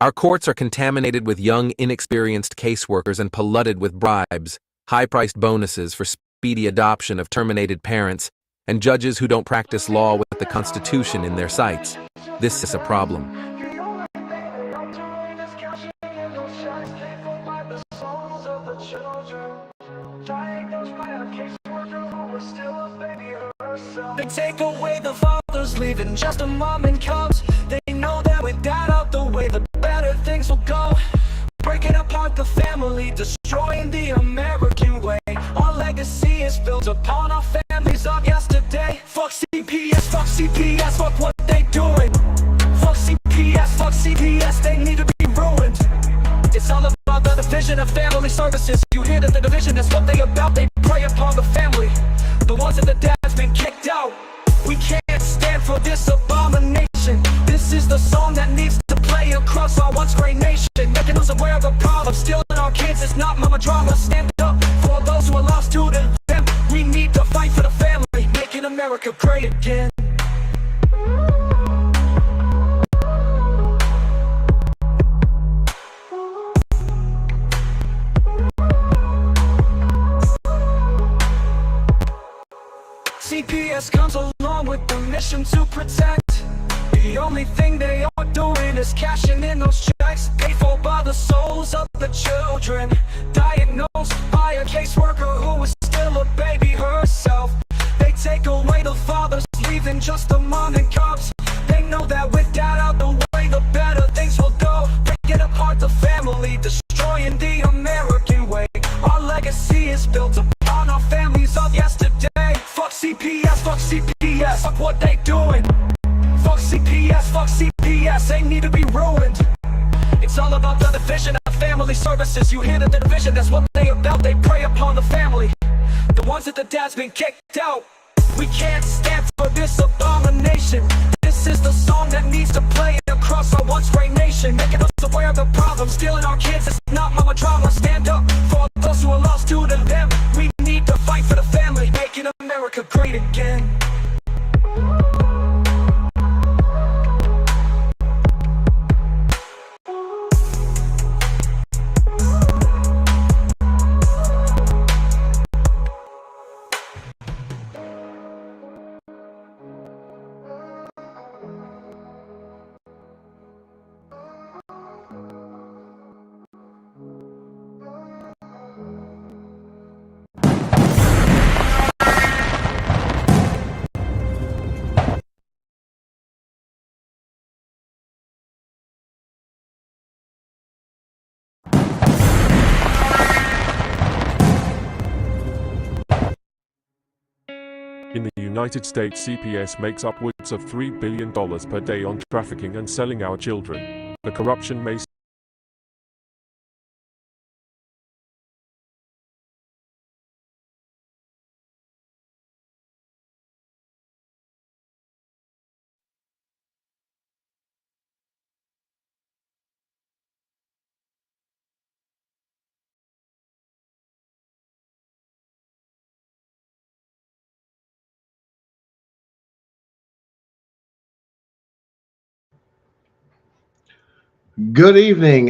Our courts are contaminated with young, inexperienced caseworkers and polluted with bribes, high-priced bonuses for speedy adoption of terminated parents, and judges who don't practice law with the Constitution in their sights. This is a problem. They take away the fathers, leaving just a mom and cubs. They know that with that out the way, the better things will go. Breaking apart the family, destroying the American way. Our legacy is built upon our families of yesterday. Fuck CPS, fuck what they doing. Fuck CPS, they need to be ruined. It's all about the division of family services. You hear that the division, that's what they about. They prey upon the family, the ones that the dad's been kicked out. We can't stand for this abomination. This is the song that needs to play across our once great nation, making us aware of the problem. Stealing our kids is not mama drama. Stand up for those who are lost to them. We need to fight for the family, making America great again. CPS comes along with the mission to protect. The only thing they are doing is cashing in those checks, paid for by the souls of the children. Diagnosed by a caseworker who was still a baby herself. They take away the fathers, leaving just the mom and cubs. They know that with that out the way, the better things will go. Breaking apart the family, destroying the American way. Our legacy is built upon our families of yesterday. Fuck CPS, fuck what they doing. Fuck CPS, they need to be ruined. It's all about the division of family services. You hear that the division, that's what they about. They prey upon the family, the ones that the dad's been kicked out. We can't stand for this abomination. This is the song that needs to play across our once great nation, making us aware of the problem. Stealing our kids is not mama drama. Stand up for those who are lost to them. We need to fight for the family, making America great again. In the United States, CPS makes upwards of $3 billion per day on trafficking and selling our children. The corruption may Good evening.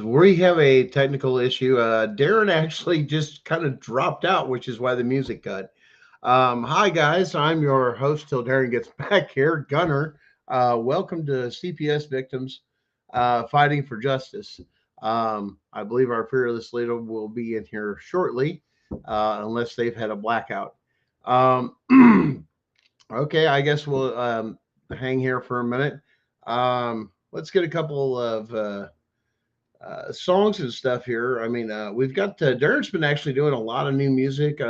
We have a technical issue. Darren actually just kind of dropped out, which is why the music cut. Hi, guys. I'm your host till Darren gets back here, Gunner. Welcome to CPS Victims Fighting for Justice. I believe our fearless leader will be in here shortly, unless they've had a blackout. Okay, I guess we'll hang here for a minute. Let's get a couple of songs and stuff here. I mean, we've got Darren's been actually doing a lot of new music,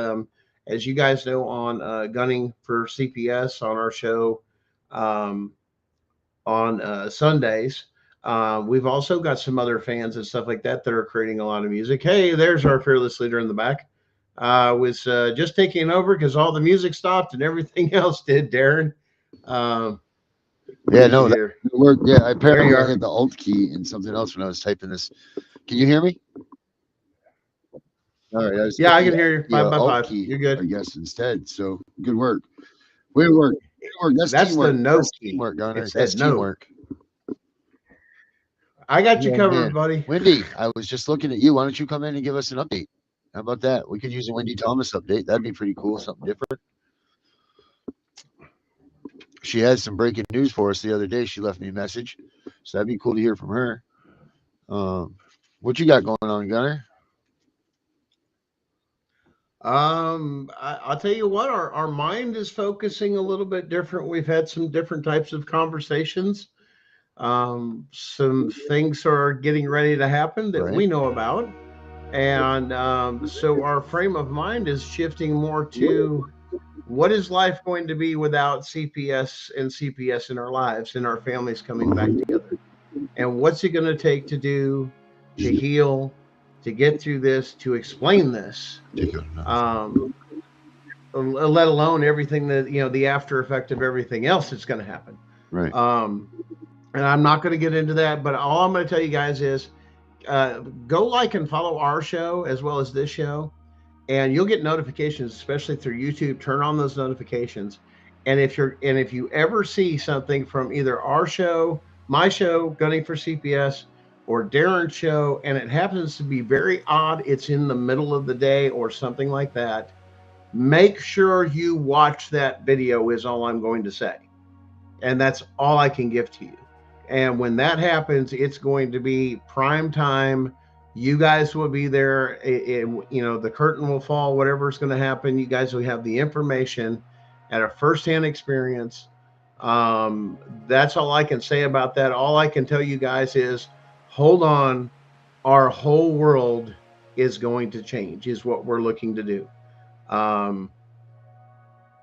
as you guys know, on Gunning for CPS on our show on Sundays. We've also got some other fans and stuff like that that are creating a lot of music. Hey, there's our fearless leader in the back. Was just taking over because all the music stopped and everything else did, Darren. Yeah, no, that worked. Yeah, apparently I hit the Alt key and something else when I was typing this. Can you hear me? All right. I can hear you. 5 by 5. Key, you're good. I guess instead. So good work. Way to work. Good work. That's teamwork. The no That's key. teamwork, Gunner. That's teamwork. I got you Yeah, covered, man. buddy. Wendy, I was just looking at you. Why don't you come in and give us an update? How about that? We could use a Wendy Thomas update. That'd be pretty cool. Something different. She had some breaking news for us the other day. She left me a message. So that'd be cool to hear from her. What you got going on, Gunner? I'll tell you what, our mind is focusing a little bit different. We've had some different types of conversations. Some things are getting ready to happen that Right. we know about. And so our frame of mind is shifting more to what is life going to be without CPS and CPS in our lives and our families coming back together? And what's it going to take to do, to heal, to get through this, to explain this? Let alone everything that, the after effect of everything else that's going to happen. Right. And I'm not going to get into that, but all I'm going to tell you guys is go like and follow our show as well as this show, and you'll get notifications, especially through YouTube. Turn on those notifications. And if you ever see something from either our show, my show, Gunning for CPS, or Darren's show, and it happens to be very odd, it's in the middle of the day or something like that, make sure you watch that video is all I'm going to say. And that's all I can give to you. And when that happens, it's going to be prime time. You guys will be there. The curtain will fall, whatever's going to happen. You guys will have the information at a firsthand experience. That's all I can say about that. All I can tell you guys is hold on. Our whole world is going to change, is what we're looking to do.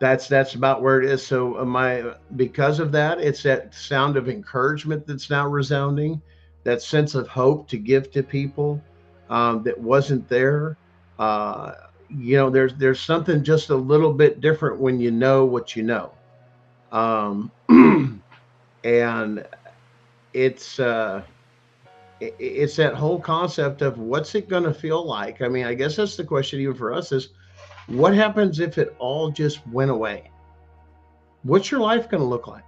That's about where it is. So because of that, it's that sound of encouragement that's now resounding, that sense of hope to give to people that wasn't there. There's something just a little bit different when you know what you know, and it's that whole concept of what's it going to feel like. I mean, I guess that's the question even for us is, what happens if it all just went away? What's your life going to look like?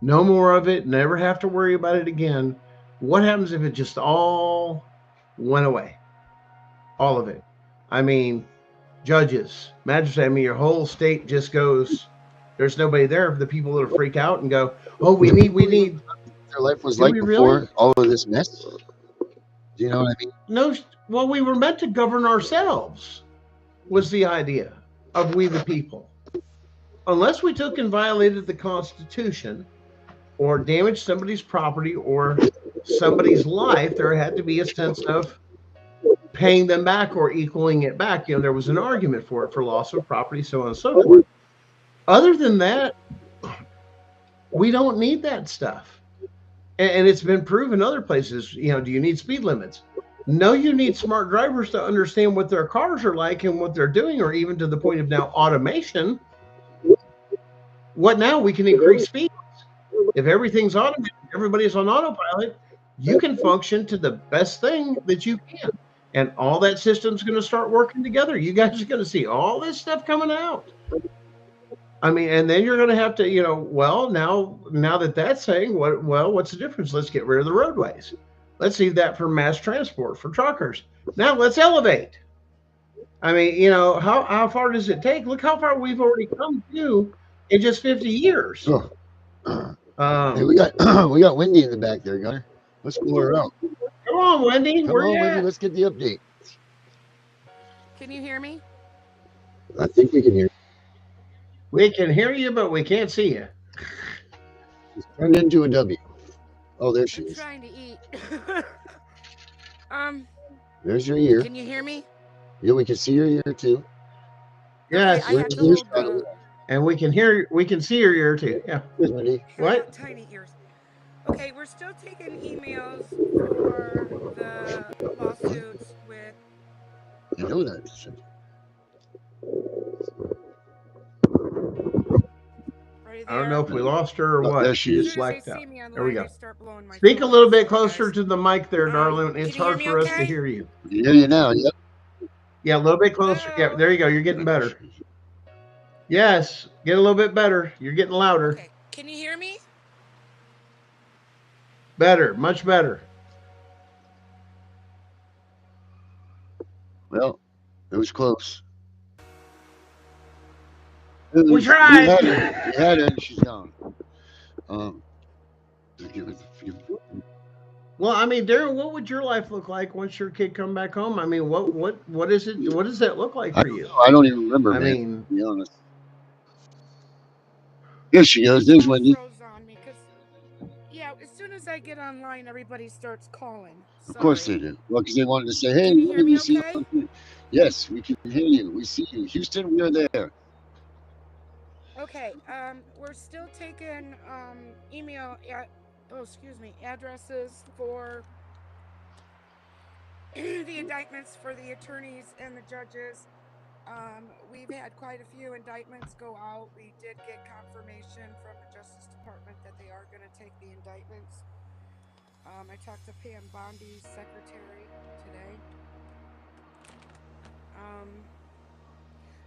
No more of it. Never have to worry about it again. What happens if it just all went away? All of it. I mean, judges, magistrates, your whole state just goes, there's nobody there for the people that freak out and go, oh, we need. Their life was like before all of this mess. Do you know what I mean? No, well, we were meant to govern ourselves, was the idea of we the people. Unless we took and violated the Constitution or damaged somebody's property or somebody's life, there had to be a sense of paying them back or equaling it back. There was an argument for it, for loss of property, so on and so forth. Other than that, we don't need that stuff. And it's been proven other places. Do you need speed limits? No, you need smart drivers to understand what their cars are like and what they're doing, or even to the point of now automation. What now? We can increase speeds. If everything's automated, everybody's on autopilot, you can function to the best thing that you can. And all that system's going to start working together. You guys are going to see all this stuff coming out. I mean, and then you're going to have to, now that that's saying, what's the difference? Let's get rid of the roadways. Let's leave that for mass transport, for truckers. Now let's elevate. I mean, how far does it take? Look how far we've already come to in just 50 years. Hey, we got Wendy in the back there, Gunner. Let's pull her out. Come on, Wendy. Come on, Wendy. Let's get the update. Can you hear me? I think we can hear you. We can hear you, but we can't see you. She's turned into a W. Oh, there she is. I'm trying to eat. There's your ear. Can you hear me? Yeah, we can see your ear too. Yes. Okay, I have to hold and we can see your ear too. Yeah. What? Tiny ears. Okay, we're still taking emails for the lawsuits with. You know that. I don't know if we lost her or what. There she is. Blacked out. There we go. Speak a little bit closer to the mic there, darling. It's hard for us to hear you. We hear you now. Yep. Yeah, a little bit closer. Hello? Yeah, there you go. You're getting better. Yes, get a little bit better. You're getting louder. Okay. Can you hear me? Better, much better. Well, it was close. We We tried. had her. We had her, and she's gone. Um, Well, I mean, Darren, what would your life look like once your kid come back home? I mean, what is it? What does that look like I for don't you? know. I don't even remember, I man. mean, To be honest. Here she My goes. There's phone Wendy. froze on me because, yeah, as soon as I get online, everybody starts calling. Of course they Sorry. do. Well, because they wanted to say, "Hey, Can you hear Wendy, we me see you okay? on TV." Yes, we can hear you. We see you. Houston, we are there. Okay. We're still taking email oh, excuse me, addresses for the indictments for the attorneys and the judges. We've had quite a few indictments go out. We did get confirmation from the Justice Department that they are going to take the indictments. I talked to Pam Bondi's secretary today. Um,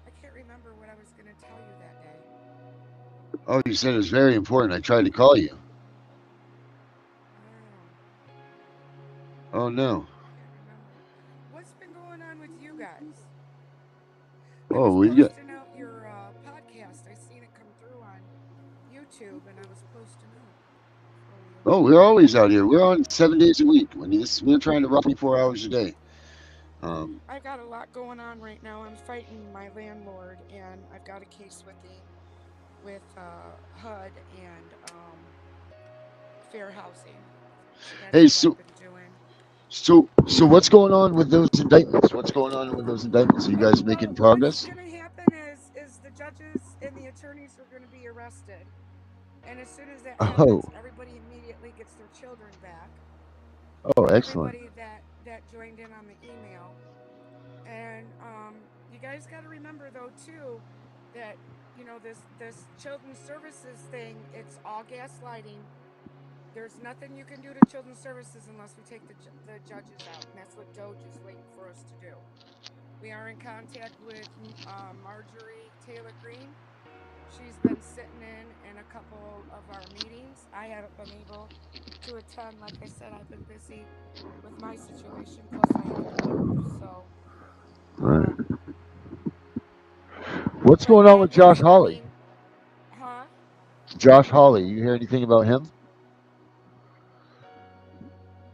I can't remember what I was going to tell you that day. Oh, you said it was very important. I tried to call you. Oh, Oh no. I can't remember. What's been going on with you guys? I Oh, was we got. posting out your podcast. I seen it come through on YouTube, and I was posting out for you. Oh, we're always out here. We're on 7 days a week. When we're trying to rock 4 hours a day. I've got a lot going on right now. I'm fighting my landlord, and I've got a case with the with HUD and fair housing. So that's Hey, what I've so been doing. so what's going on with those indictments? What's going on with those indictments? Are you guys Well, making what's progress? going to happen is the judges and the attorneys are going to be arrested, and as soon as that Oh, happens, everybody immediately gets their children back. oh, excellent. Everybody that joined in on the email, and you guys got to remember though too that this children's services thing, it's all gaslighting. There's nothing you can do to children's services unless we take the judges out, and that's what Doge is waiting for us to do. We are in contact with Marjorie Taylor Greene. She's been sitting in a couple of our meetings. I haven't been able to attend. Like I said, I've been busy with my situation. Plus, I have to move. So, All right. um, What's but going on with Josh I Hawley? mean, huh? Josh Hawley. You hear anything about him?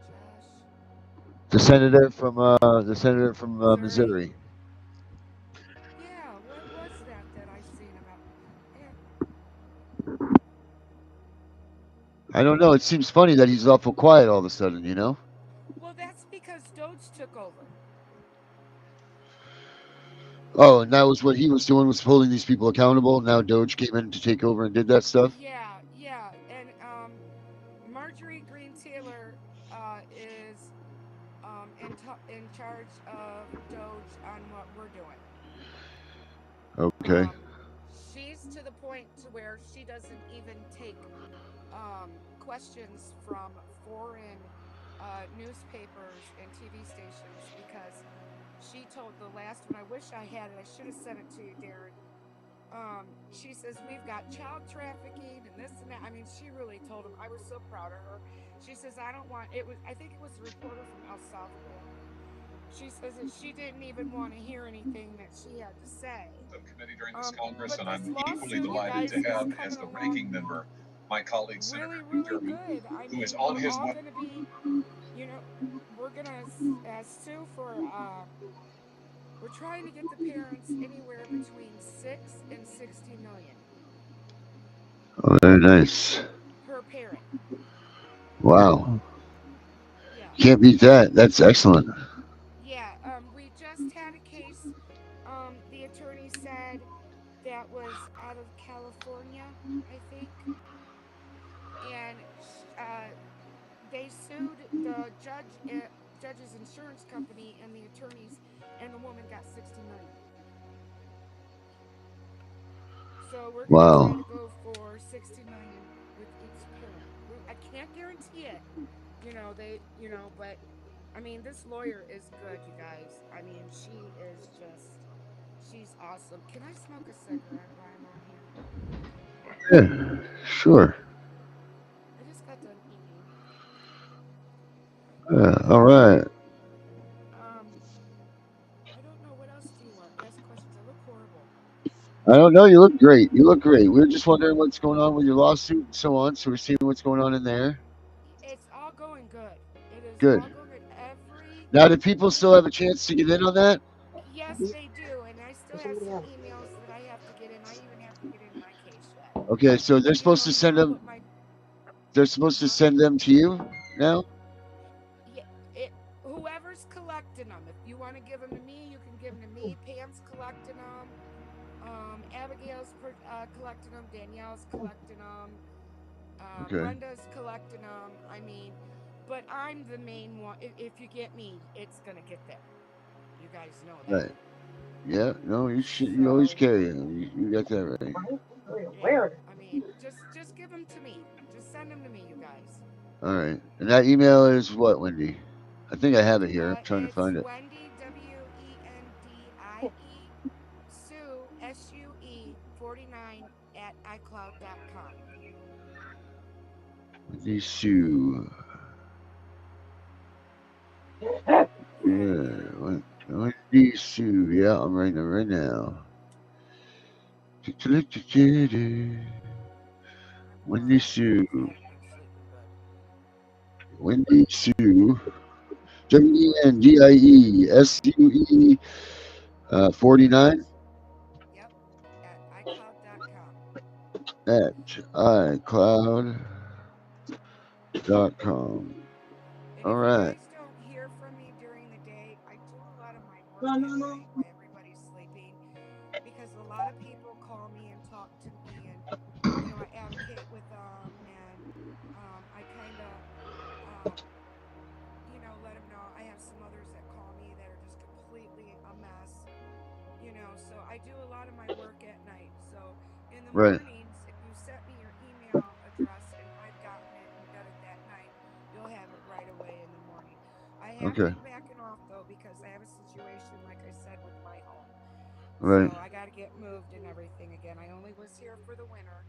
Josh, The senator from Missouri. Missouri. Yeah, what was that I seen about? I I don't know. It seems funny that he's awful quiet all of a sudden. Well, that's because Doge took over. Oh, and that was what he was doing, was holding these people accountable. Now Doge came in to take over and did that stuff. Yeah, yeah, and Marjorie Green Taylor is in charge of Doge on what we're doing. Okay. Um, she's to the point to where she doesn't even take questions from foreign newspapers and TV stations because she told the last one. I wish I had it. I should have sent it to you, Darren. She says we've got child trafficking and this and that. I mean, she really told him. I was so proud of her. She says I don't want it was. I think it was a reporter from El Salvador. She says that she didn't even want to hear anything that she had to say. Subcommittee during this Congress, But and this I'm equally lawsuit, you delighted to guys, is have as coming the along ranking member my colleague really, Senator really Jeremy, good. I who is mean, on we're his all way. going to be, you know, we're going to sue for, we're trying to get the parents anywhere between 6 and 60 million Oh, very nice. per parent. Wow. Yeah. Can't beat that. That's excellent. Yeah. We just had a case. The attorney said that was out of California, I think. And they sued the judge's insurance company and the attorneys, and the woman got 60 million. So we're gonna try to Wow. go for 60 million with each parent. I can't guarantee it, but I mean, this lawyer is good, you guys. I mean, she's awesome. Can I smoke a cigarette while I'm on here? Yeah, sure. I just got done eating. All right. I don't know. What else do you want? Ask questions. I look horrible. I don't know. You look great. You look great. We are just wondering what's going on with your lawsuit and so on. So we're seeing what's going on in there. It's all going good. It is Good. all going good. Every Now, do people still have a chance to get in on that? Yes, they do, and I still have some emails that I have to get in. I even have to get in my case yet. Okay, so they're You know, supposed to and send still them. put my They're supposed to huh? send them to you now. Yeah, it whoever's collecting them. If you want to give them to me, you can give them to me. Pam's collecting them. Abigail's collecting them. Danielle's collecting them. Okay. Brenda's collecting them. I mean, but I'm the main one. If you get me, it's gonna get there. You guys know that. Right. Yeah. No, you should. You always So carry them. You got that right. yeah, I mean, just give them to me. Just send them to me, you guys. All right. And that email is what, Wendy? I think I have it here. I'm trying to It's find it. Wendy WENDIE Sue 49 at iCloud.com. Wendy Sue. Yeah. Wendy Sue. Yeah, I'm writing it right now. I'm Wendy horrible, Sue. guys. I haven't been sleeping good. Wendy Sue. WENDIE 49 Yep, at iCloud.com. at iCloud.com. And All if you right. guys don't hear from me during the day, I do a lot of my work at night while everybody's sleeping because a lot of people call me and talk to me, and I advocate with them, and I kind of um, let them know. I have some others that call me that are just completely a mess, so I do a lot of my work at night. So in the Right. mornings, if you sent me your email address and I've gotten it and done it that night, you'll have it right away in the morning. I have Okay. been backing off though because I have a situation, like I said, with my home. Right. So I got to get moved and everything again. I only was here for the winter,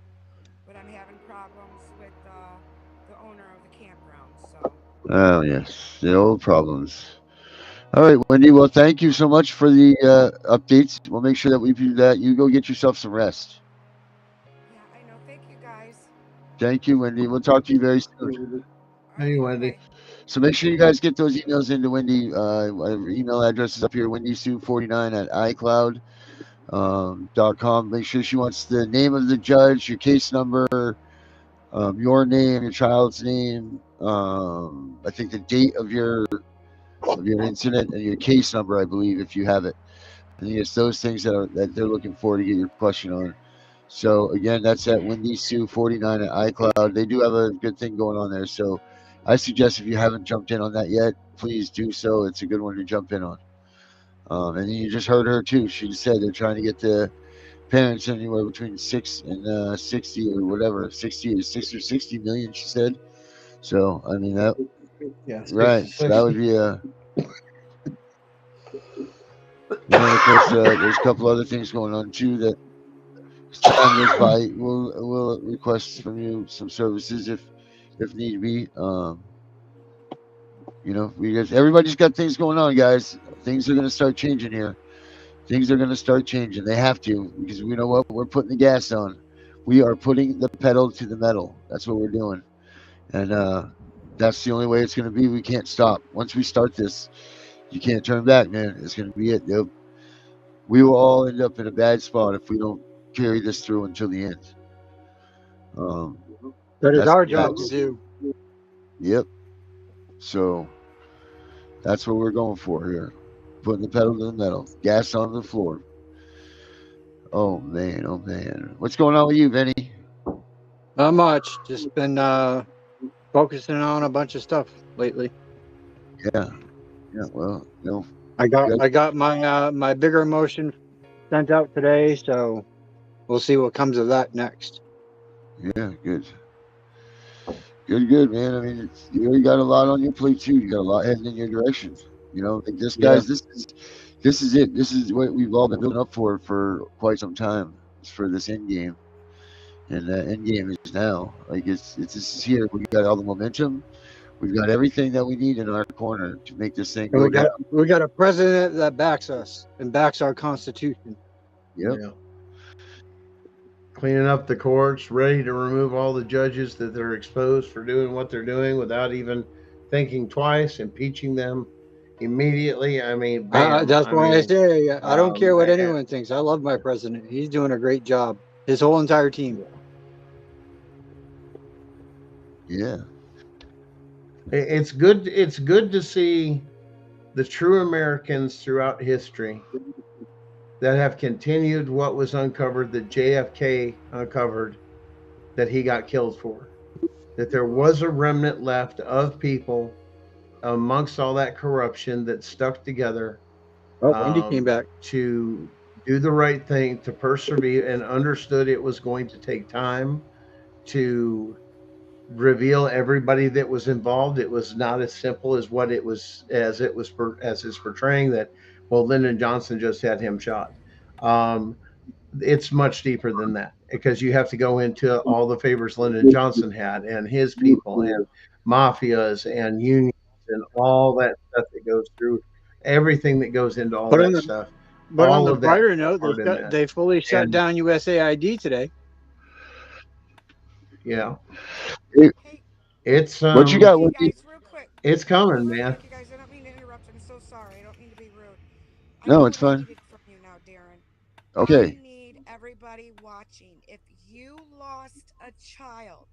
but I'm having problems with the owner of the campground. So Oh, yes. The old problems. All right, Wendy. Well, thank you so much for the updates. We'll make sure that we do that. You go get yourself some rest. yeah, I know. Thank you guys. Thank you, Wendy. We'll talk to you very soon. Hey, Alrighty, bye Wendy. bye. So make sure you guys get those emails into Wendy. Her email address is up here, WendySue49 at iCloud.com. Make sure she wants the name of the judge, your case number, your name, your child's name, I think the date of your incident, and your case number, I believe, if you have it. I think it's those things that they're looking for to get your question on. So again, that's at Wendy Sue 49 at iCloud. They do have a good thing going on there. So I suggest if you haven't jumped in on that yet, please do so. It's a good one to jump in on. And then you just heard her too. She said they're trying to get the parents anywhere between 60 or whatever, 60 million. She said. So I mean that Yeah, right. So that 60. would be a. And then of course there's a couple other things going on too that as time goes by, we'll request from you some services if need be. Everybody's got things going on, guys. Things are gonna start changing here. Things are gonna start changing. They have to because we know what we're putting the gas on. We are putting the pedal to the metal. That's what we're doing, and that's the only way it's gonna be. We can't stop. Once we start this, you can't turn back, man. It's gonna be it. We will all end up in a bad spot if we don't carry this through until the end. Um, That is that's our job to that's do. yep. So that's what we're going for here. Putting the pedal to the metal, gas on the floor. Oh man, oh man. What's going on with you, Vinny? Not much. Just been focusing on a bunch of stuff lately. Yeah, yeah. Well, I got my bigger motion sent out today, so we'll see what comes of that next. yeah, good, good, man. I mean, you already got a lot on your plate too. You got a lot heading in your direction. Like this, Yeah. guys. This is it. This is what we've all been building up for quite some time. It's for this end game, and the end game is now. Like it's this is here. We got all the momentum. We've got everything that we need in our corner to make this thing And go down. we got a president that backs us and backs our Constitution. Yep. Yeah. Cleaning up the courts, ready to remove all the judges that they're exposed for doing what they're doing without even thinking twice, impeaching them immediately. I mean, bam. That's why I say I don't care what and- anyone thinks. I love my president. He's doing a great job. His whole entire team. Yeah. It's good. It's good to see the true Americans throughout history that have continued what was uncovered, that JFK uncovered, that he got killed for. That there was a remnant left of people amongst all that corruption that stuck together Oh, Wendy came back. to do the right thing, to persevere, and understood it was going to take time to reveal everybody that was involved. It was not as simple as what it was, as it's portraying that, well, Lyndon Johnson just had him shot. It's much deeper than that, because you have to go into all the favors Lyndon Johnson had and his people and mafias and unions and all that stuff that goes through, everything that goes into all that stuff. But all on the of that brighter note, part in that. they fully shut And- down USAID today. Yeah, Hey, it's what you got, Hey Wendy? guys, real quick. It's coming, Real man. quick, you guys, I don't mean to interrupt. I'm so sorry. I don't mean to be rude. I No, know it's what I fine. needed from you now, Darren. Okay. I need everybody watching. If you lost a child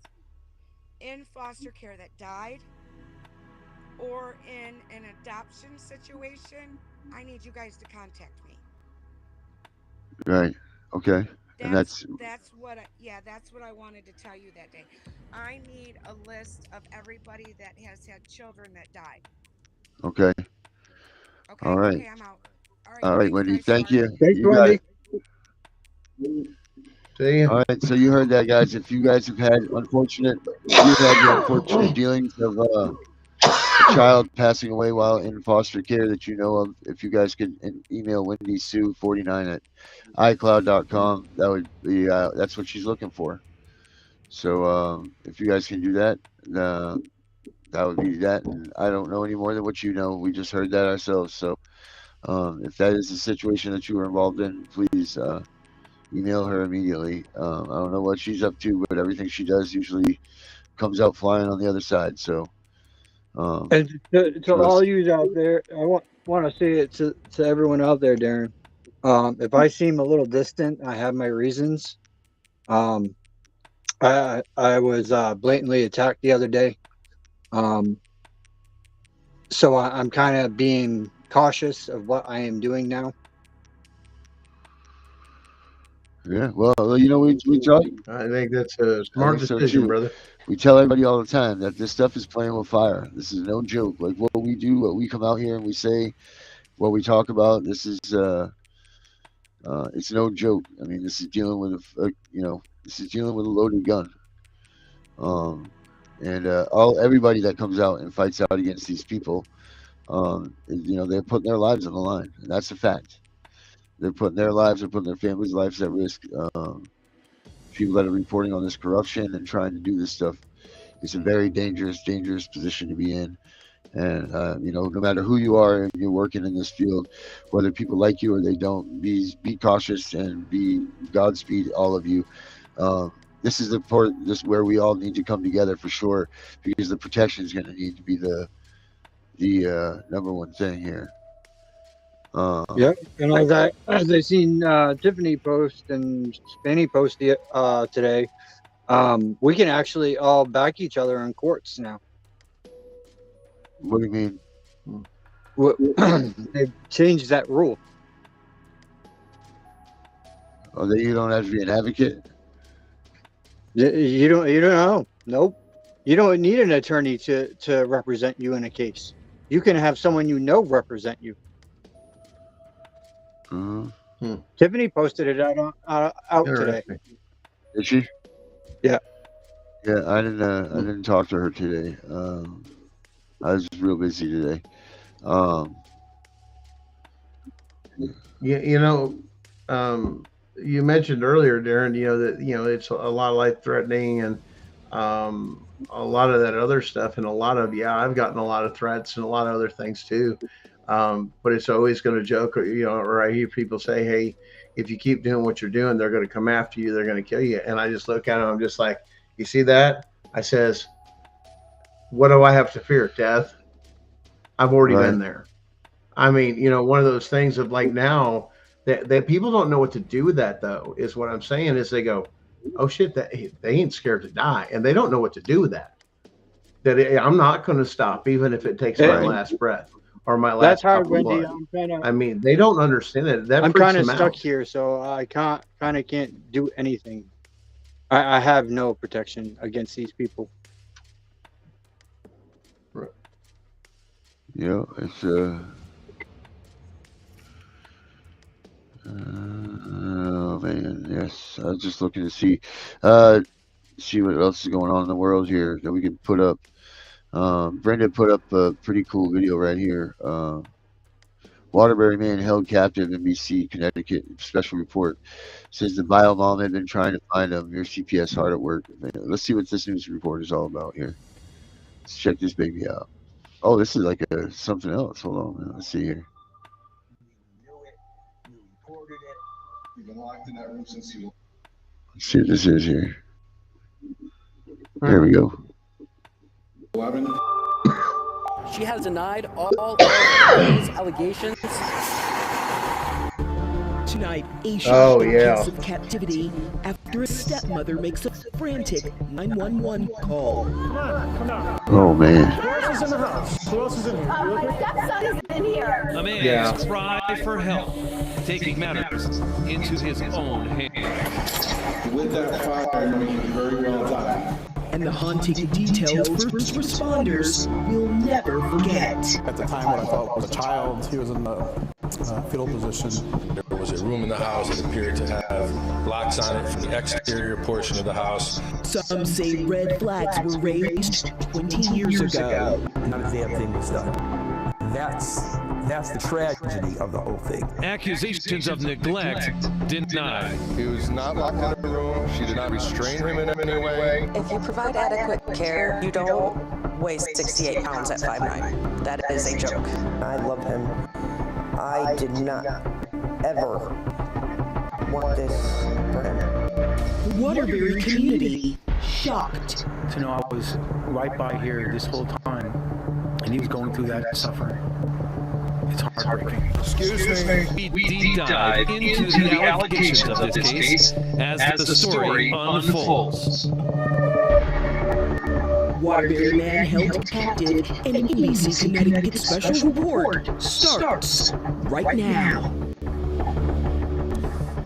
in foster care that died, or in an adoption situation, I need you guys to contact me. Right. Okay. And That's what that's what I wanted to tell you that day. I need a list of everybody that has had children that died. okay. Okay. All right. Okay, I'm out. All right. All right, Thanks, Wendy. guys. Thank Sorry. you. Thanks, You got Wendy. it. See you. All right. So you heard that, guys. If you guys have had you've had the unfortunate dealings of a child passing away while in foster care that you know of, if you guys could email Wendy Sue 49 at iCloud.com, that would be that's what she's looking for. So if you guys can do that, that would be that. And I don't know any more than what you know. We just heard that ourselves. So if that is the situation that you were involved in, please email her immediately. I don't know what she's up to, but everything she does usually comes out flying on the other side. So And to all you out there, I want to say it to everyone out there, Darren. If I seem a little distant, I have my reasons. I was blatantly attacked the other day. So I'm kind of being cautious of what I am doing now. yeah, well, you know, we tell I think that's a smart decision, brother. We tell everybody all the time that this stuff is playing with fire. This is no joke. Like what we do, what we come out here and we say, what we talk about. This is it's no joke. I mean, this is dealing with this is dealing with a loaded gun. And everybody that comes out and fights out against these people, they're putting their lives on the line, and that's a fact. They're putting their lives, they're putting their families' lives at risk. People that are reporting on this corruption and trying to do this stuff, it's a very dangerous position to be in. And no matter who you are and you're working in this field, whether people like you or they don't, be cautious and be Godspeed, all of you. This is the part. This is where we all need to come together for sure, because the protection is going to need to be the number one thing here. Yep. And as I seen Tiffany post and Spenny post today, we can actually all back each other in courts now. What do you mean? They've changed that rule. Oh, that you don't have to be an advocate? You don't know. Nope. You don't need an attorney to represent you in a case. You can have someone you know represent you. Tiffany posted it out today. Did she? Yeah. Yeah, I didn't talk to her today. I was real busy today. You mentioned earlier, Darren, that it's a lot of life threatening, and A lot of that other stuff, and a lot of, yeah, I've gotten a lot of threats and a lot of other things too. But it's always going to joke, or, or I hear people say, hey, if you keep doing what you're doing, they're going to come after you, they're going to kill you. And I just look at them, I'm just like, you see that? I says, what do I have to fear? Death. I've already been there. I mean, one of those things of like now that people don't know what to do with that, though, is what I'm saying is they go, oh shit, that they ain't scared to die, and they don't know what to do with that. I'm not going to stop, even if it takes my last breath or my last. That's hard, Wendy. I mean, they don't understand it. I'm kind of stuck here, so I can't do anything. I have no protection against these people. Right. Yeah, it's oh man, yes. I was just looking to see what else is going on in the world here that we can put up. Brenda put up a pretty cool video right here. Waterbury man held captive in BC, Connecticut. Special report says the bio mom had been trying to find him. Your CPS hard at work. Let's see what this news report is all about here. Let's check this baby out. Oh, this is like something else. Hold on, man. Let's see here. Let's see what this is here. There we go. She has denied all of these allegations. Tonight, Aisha in case of captivity after a stepmother makes a frantic 911 call. Come on. Oh man. Who else is in the house? Who else is in here? My stepson is in here. A man's cry for help, taking matters into his own hands. With that fire, he very well died. And the haunting details first responders will never forget. At the time when I thought was a child, he was in the fetal position. There was a room in the house that appeared to have locks on it from the exterior portion of the house. Some say red flags were raised 20 years ago. None of the damn thing was done. That's the tragedy of the whole thing. Accusations of neglect denied. He was not locked in a room. She did not restrain him in any way. If you provide adequate care, you don't weigh 68 pounds at 5'9". That is a joke. I love him. I did not ever want this for him. The Waterbury community shocked to know I was right by here this whole time, and he was going through that suffering. It's heartbreaking. Excuse me. We deep dive into the allegations of this case as the story unfolds. Waterbury man held captive, and NBC Connecticut special report starts right now.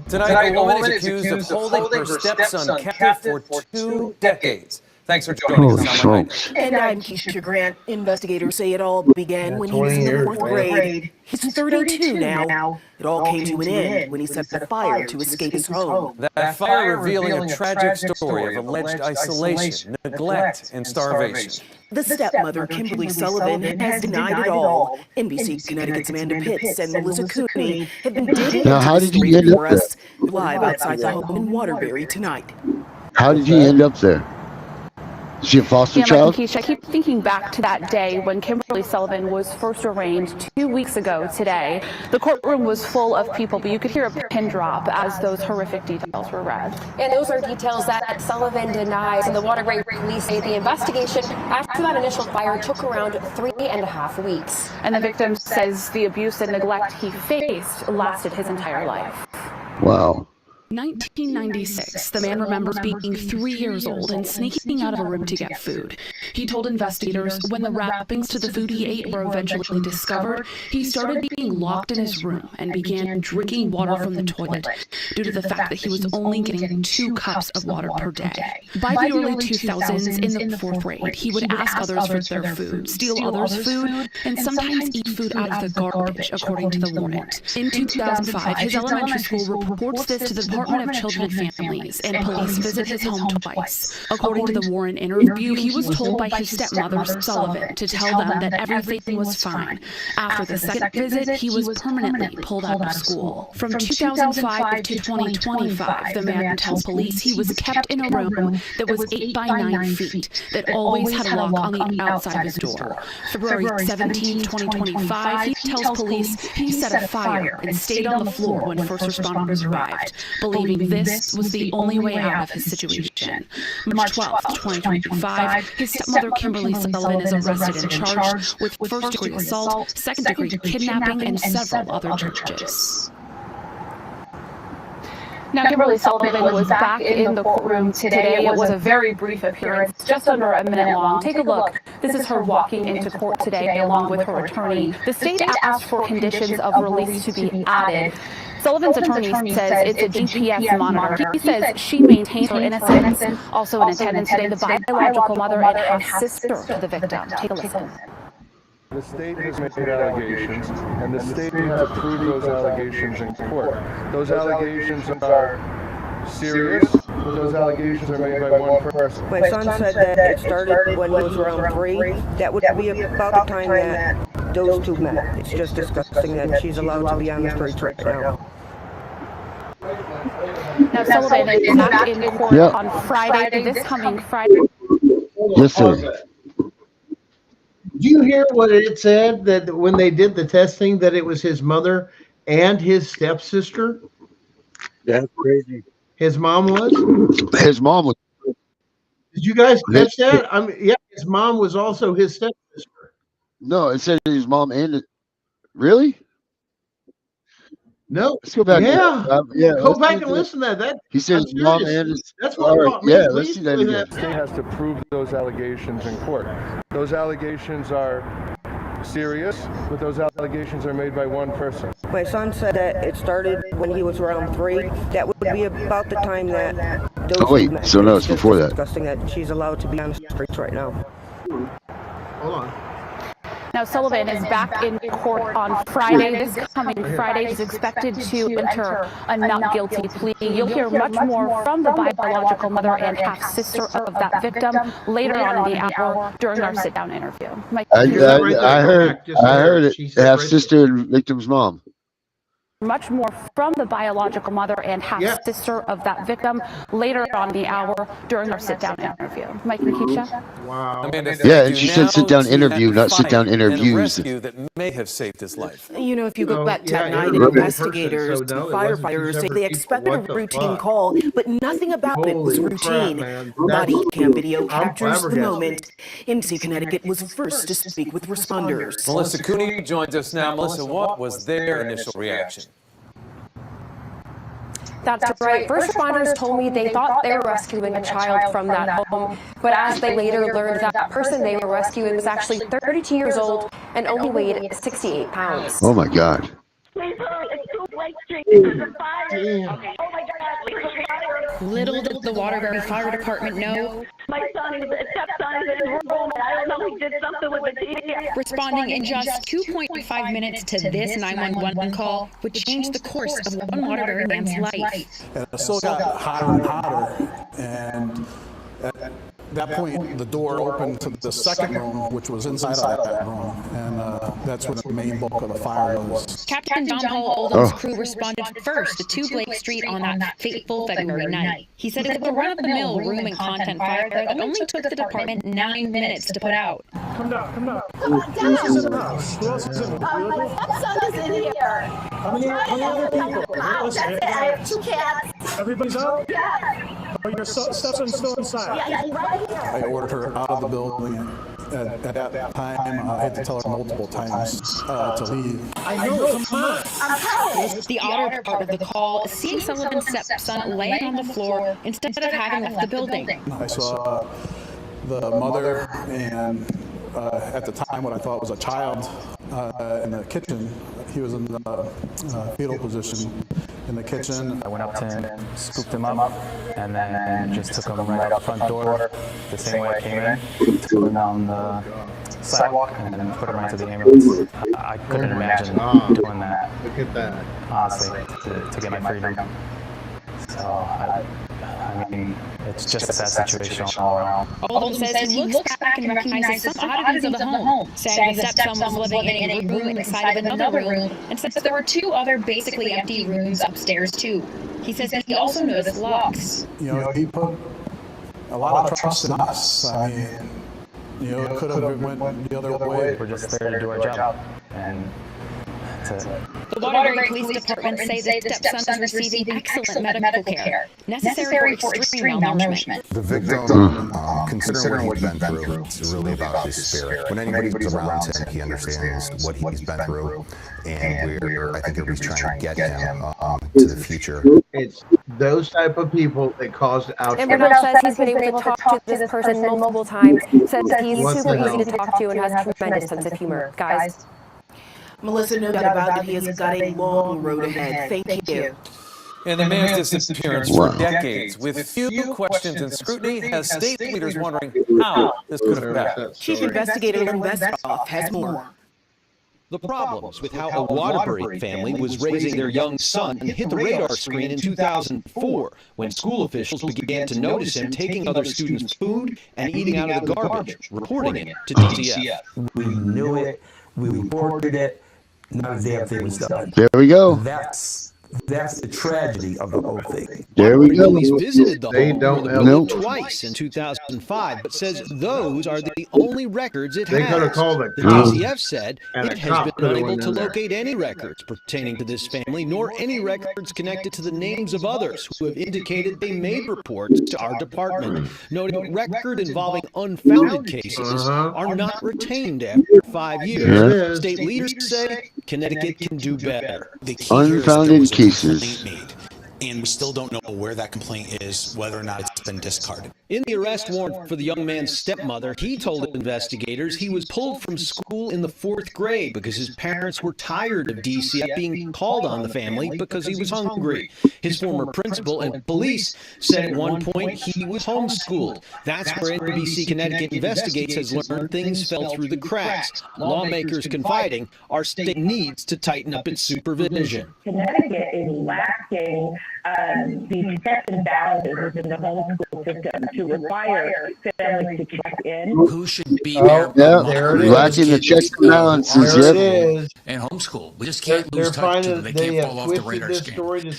Tonight, a woman is accused of holding her stepson captive for 2 decades. Thanks for joining us on night. And I'm Keisha Grant. Investigators say it all began when he was in the 4th grade. He's 32 now. It all came to an end when he set the fire to escape his home. That fire revealing a tragic story of alleged isolation, neglect, and starvation. The stepmother, Kimberly Sullivan, has denied it all. NBC Connecticut's Amanda Pitts and Melissa Cooney have been digging into the story for us, live outside the home in Waterbury tonight. How did he end up there? Is she a foster child? Keisha, I keep thinking back to that day when Kimberly Sullivan was first arraigned 2 weeks ago today. The courtroom was full of people, but you could hear a pin drop as those horrific details were read. And those are details that Sullivan denies, and the Waterbury police say the investigation after that initial fire took around 3.5 weeks. And the victim says the abuse and neglect he faced lasted his entire life. Wow. 1996, the man remembers being 3 years old and sneaking out of a room to get food. He told investigators when the wrappings to the food he ate were eventually discovered, he started being locked in his room and began drinking water from the toilet due to the fact that he was only getting 2 cups of water per day. By the early 2000s, in the 4th grade, he would ask others for their food, steal others' food, and sometimes eat food out of the garbage, according to the warrant. In 2005, his elementary school reports this to the Department of Children and Families, and police visit his home twice. According to the Warren interview, he was told by his stepmother, Sullivan, to tell them that everything was fine. After the second visit, he was permanently pulled out of school. From 2005 to 2025, the man tells police he was kept in a room that was 8 by 9 feet, that always had a lock on the outside of his door. February 17, 2025, he tells police he set a fire and stayed on the floor when first responders arrived, believing this was the only way out of his situation. March 12, 2025, his stepmother Kimberly Sullivan is arrested and charged with first-degree assault, second-degree kidnapping, and several other charges. Now, Kimberly Sullivan was back in the courtroom today. It was a very brief appearance, just under a minute long. Take a look. This is her walking into court today along with her attorney. The state asked for conditions of release to be added. Sullivan's attorney says it's a GPS monitor. He says she maintains her innocence. Also in attendance today, the biological mother and half-sister to the victim. Take a listen. The state has made allegations, and the state has proved those allegations in court. Those allegations are serious, but those allegations are made by one person. My son said that it started when he was around 3. That would be about the time that those two met. It's just disgusting that she's allowed to be on the streets right now. Now, Sullivan is back in court on Friday, this coming Friday. Yes, sir. Did you hear what it said, that when they did the testing that it was his mother and his stepsister? That's crazy. His mom was? His mom was. Did you guys catch that? I mean, yeah, his mom was also his stepsister. No, it said his mom and it. Really? No. Let's go back. Yeah. Yeah. Go back and listen to that. He said his mom and his. That's what brought me. Yeah, let's see that again. The state has to prove those allegations in court. Those allegations are serious, but those allegations are made by one person. My son said that it started when he was around 3. That would be about the time that those two met. So no, it's before that. Disgusting that she's allowed to be on the streets right now. Hold on. Now, Sullivan is back in court on Friday. This coming Friday, he's expected to enter a not guilty plea. You'll hear much more from the biological mother and half-sister of that victim later on in the hour during our sit-down interview. I heard it. Half-sister and victim's mom. Much more from the biological mother and half-sister of that victim later on the hour during our sit-down interview. Mike and Keisha? Wow. Yeah, and she said sit-down interview, not sit-down interviews. That may have saved his life. You know, if you go back to that night, investigators and firefighters say they expected a routine call, but nothing about it was routine. Body cam video captures the moment. MC Connecticut was first to speak with responders. Melissa Cooney joins us now. Melissa, what was their initial reaction? That's right. First responders told me they thought they were rescuing a child from that home, but as they later learned, that person they were rescuing was actually 32 years old and only weighed 68 pounds. Oh my God. Little did the Waterbury Fire Department know. My son, his stepson, is in his room, and I don't know if he did something with the TV. Responding in just 2.5 minutes to this 911 call would change the course of one Waterbury man's life. And it still got hotter and hotter, and at that point, the door opened to the second room, which was inside of that room, and that's where the main bulk of the fire was. Captain Don Paul Oldham's crew responded first to 2 Blake Street on that fateful February night. He said it was a run-of-the-mill room and content fire that only took the department 9 minutes to put out. Come down, come down. Who else is in the house? Who else is in here? My stepson is in here. How many other people? That's it. I have 2 cats. Everybody's out? Yes. Oh, your stepson's still inside? Yeah, he's right here. I ordered her out of the building. At that time, I had to tell her multiple times to leave. I know, come on. I'm telling you. The odder part of the call is seeing Sullivan's stepson laying on the floor instead of having left the building. I saw the mother and at the time what I thought was a child in the kitchen. He was in the fetal position in the kitchen. I went up to him, scooped him up, and then just took him right out front door, the same way I came in, took him down the sidewalk, and then put him right to the ambulance. I couldn't imagine doing that. Look at that. Honestly, to get my freedom. So, I mean, it's just a sad situation all around. Oldham says he looks back and recognizes some oddities of the home, saying the stepson was living in a room inside of another room, and says there were 2 other basically empty rooms upstairs too. He says he also noticed locks. You know, he put a lot of trust in us. I mean, you know, it could have went the other way. We're just there to do our job. And the Waterbury Police Department say the stepson is receiving excellent medical care, necessary for extreme malnourishment. The victim, considering what he's been through, it's really about his spirit. When anybody's around him, he understands what he's been through, and I think everybody's trying to get him to the future. It's those type of people that caused outrage. Everyone says he's been able to talk to this person multiple times, says he's super easy to talk to and has tremendous sense of humor. Guys. Melissa, no doubt about it, he has got a long road ahead. Thank you. And the man's disappearance for decades, with few questions and scrutiny, has state leaders wondering how this could have happened. Chief Investigator Lynn Vestoff has more. The problems with how a Waterbury family was raising their young son hit the radar screen in 2004 when school officials began to notice him taking other students' food and eating out of the garbage, reporting it to DCF. We knew it. We reported it. Not a damn thing was done. There we go. That's the tragedy of the whole thing. There we go. Police visited the home more than building twice in 2005, but says those are the only records it has. They could have called it. The DCF said it has been unable to locate any records pertaining to this family, nor any records connected to the names of others who have indicated they made reports to our department, noting record involving unfounded cases are not retained after 5 years. State leaders say Connecticut can do better. Unfounded cases. And we still don't know where that complaint is, whether or not it's been discarded. In the arrest warrant for the young man's stepmother, he told investigators he was pulled from school in the 4th grade because his parents were tired of DCF being called on the family because he was hungry. His former principal and police said at one point he was homeschooled. That's where NBC Connecticut Investigates has learned things fell through the cracks. Lawmakers confiding our state needs to tighten up its supervision. Connecticut is lacking the checks and balances within the homeschool system to require families to check in. Who should be there? There it is. Lacking the checks and balances. There it is. And homeschool. We just can't lose touch to them. They can't fall off the radar screen.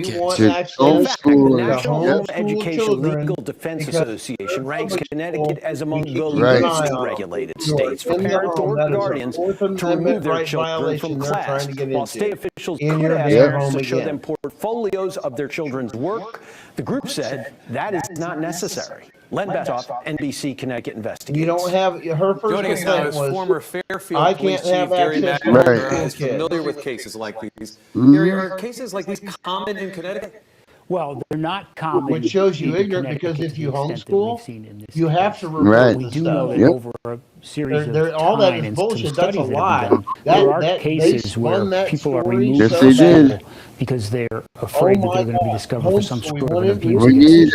We want In fact, the National Home Education Legal Defense Association ranks Connecticut as among the least regulated states for parents or guardians to remove their children from class, while state officials could ask parents to show them portfolios of their children's work. The group said that is not necessary. Len Betoff, NBC Connecticut Investigates. You don't have her first Joining us now is former Fairfield Police Chief Gary McNamara, is familiar with cases like these. Gary, are cases like these common in Connecticut? Well, they're not common. Which shows you ignorant, because if you homeschool, you have to remove We do know that over a series of time, all that is bullshit. That's a lie. There are cases where people are removed Yes, they did. because they're afraid that they're going to be discovered for some sort of abuse.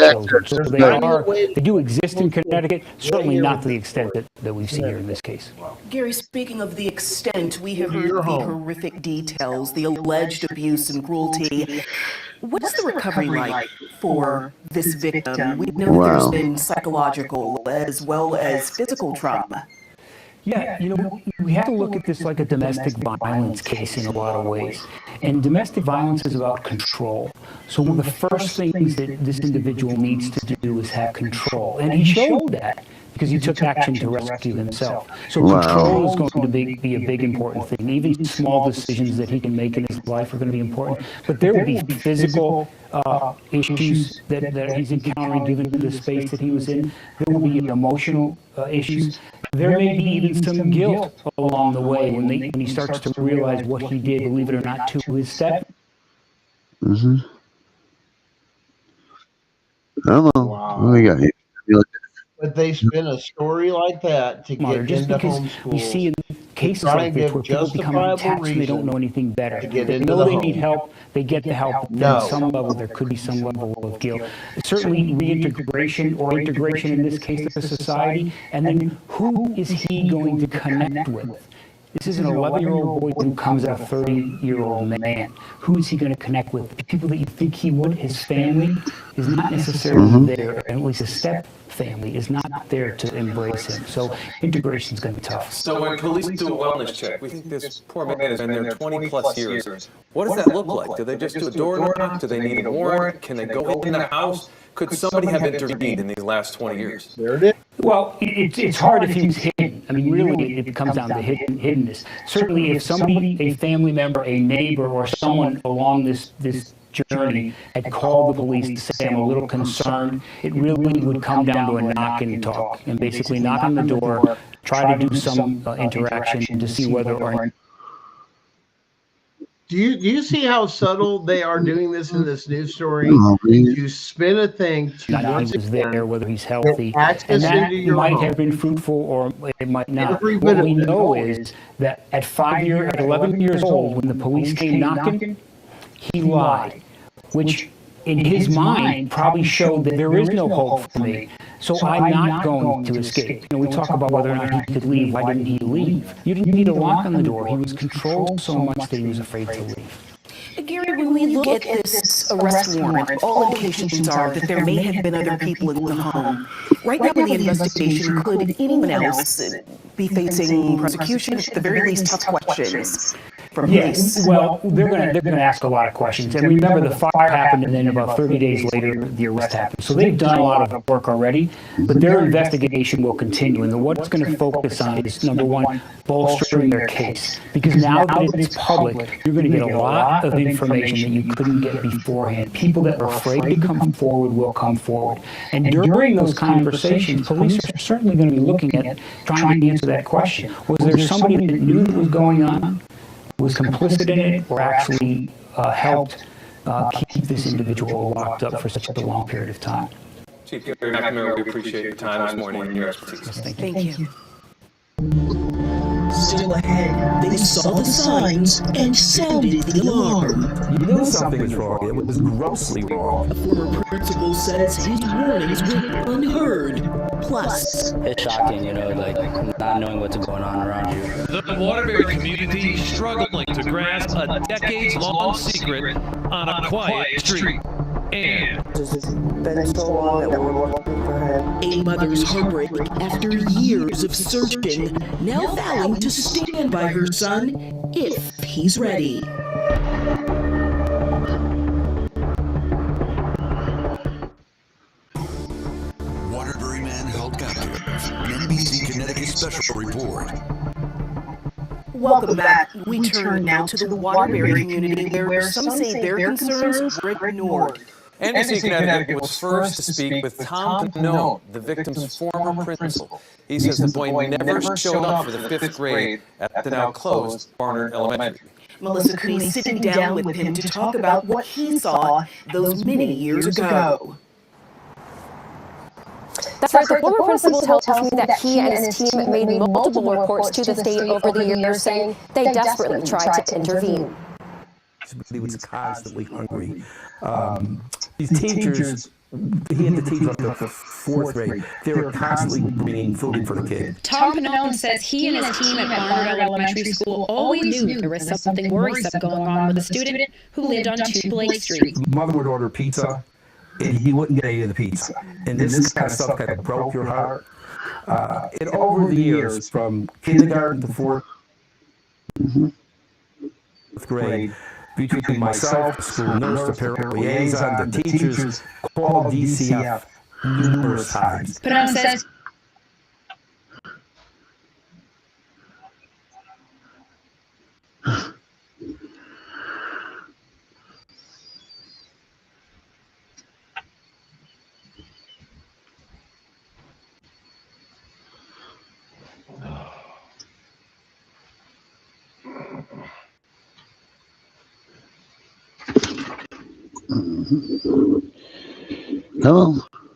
So they do exist in Connecticut, certainly not to the extent that we've seen here in this case. Gary, speaking of the extent, we have heard the horrific details, the alleged abuse and cruelty. What is the recovery like for this victim? We know that there's been psychological as well as physical trauma. Yeah, you know, we have to look at this like a domestic violence case in a lot of ways. And domestic violence is about control. So one of the first things that this individual needs to do is have control. And he showed that because he took action to rescue himself. So control is going to be a big important thing. Even small decisions that he can make in his life are going to be important. But there will be physical issues that he's encountering given the space that he was in. There will be emotional issues. There may be even some guilt along the way when he starts to realize what he did, believe it or not, to his step. I don't know. What we got here? But they spin a story like that to get just into because homeschool. we see in cases like this where people become attached and they don't know anything better. They know they need help, they get the help, but on some level there could be some level of guilt. Certainly reintegration or integration in this case of society, and then who is he going to connect with? This is an 11-year-old boy who comes out a 30-year-old man. Who is he going to connect with? The people that you think he would, his family, is not necessarily there, and at least his step family is not there to embrace him. So integration is going to be tough. So when police do a wellness check, we think this poor man has been there 20 plus years. What does that look like? Do they just do a door knock? Do they need a warrant? Can they go in the house? Could somebody have intervened in these last 20 years? There it is. Well, it's hard if he was hidden. I mean, really, it comes down to hiddenness. Certainly, if somebody, a family member, a neighbor, or someone along this journey had called the police to say, I'm a little concerned, it really would come down to a knock and talk, and basically knock on the door, try to do some interaction to see whether or not. Do you see how subtle they are doing this in this news story? You spin a thing to once he was there, whether he's healthy, and that might have been fruitful or it might not. What we know is that at 11 years old, when the police came knocking, he lied, which in his mind probably showed that there is no hope for me. So I'm not going to escape. You know, we talk about whether or not he could leave. Why didn't he leave? You didn't need a lock on the door. He was controlled so much that he was afraid to leave. Gary, when we look at this arrest warrant, all indications are that there may have been other people in the home. Right now in the investigation, could anyone else be facing prosecution? At the very least, tough questions from police. Yes, well, they're gonna ask a lot of questions. And remember, the fire happened, and then about 30 days later, the arrest happened. So they've done a lot of work already, but their investigation will continue. And what it's going to focus on is, number one, bolstering their case. Because now that it's public, you're going to get a lot of information that you couldn't get beforehand. People that are afraid to come forward will come forward. And during those conversations, police are certainly going to be looking at trying to answer that question. Was there somebody that knew what was going on, was complicit in it, or actually helped keep this individual locked up for such a long period of time? Chief Gary McNamara, we appreciate your time this morning and your expertise. Thank you. Still ahead, they saw the signs and sounded the alarm. You know something is wrong. It was grossly wrong. A former principal says his warnings went unheard. Plus, it's shocking, you know, like not knowing what's going on around you. The Waterbury community struggling to grasp a decades-long secret on a quiet street. And it's been so long that we're looking for him. A mother's heartbreak after years of searching, now vowing to stand by her son if he's ready. Waterbury man held captive. An NBC Connecticut special report. Welcome back. We turn now to the Waterbury community, where some say their concerns were ignored. NBC Connecticut was first to speak with Tom Canone, the victim's former principal. He says the boy never showed up for the 5th grade at the now closed Barnard Elementary. Melissa Cooney sitting down with him to talk about what he saw those many years ago. That's right. The former principal tells me that he and his team made multiple reports to the state over the years saying they desperately tried to intervene. He was constantly hungry. These teachers, he had to teach up to 4th grade. They were constantly bringing food for the kid. Tom Canone says he and his team at Barnard Elementary School always knew there was something worrisome going on with a student who lived on 2 Blake Street. Mother would order pizza, and he wouldn't get any of the pizza. And this kind of stuff kind of broke your heart. And over the years, from kindergarten to 4th grade, between myself, the school nurse, the parent liaison, the teachers, called DCF numerous times. Canone says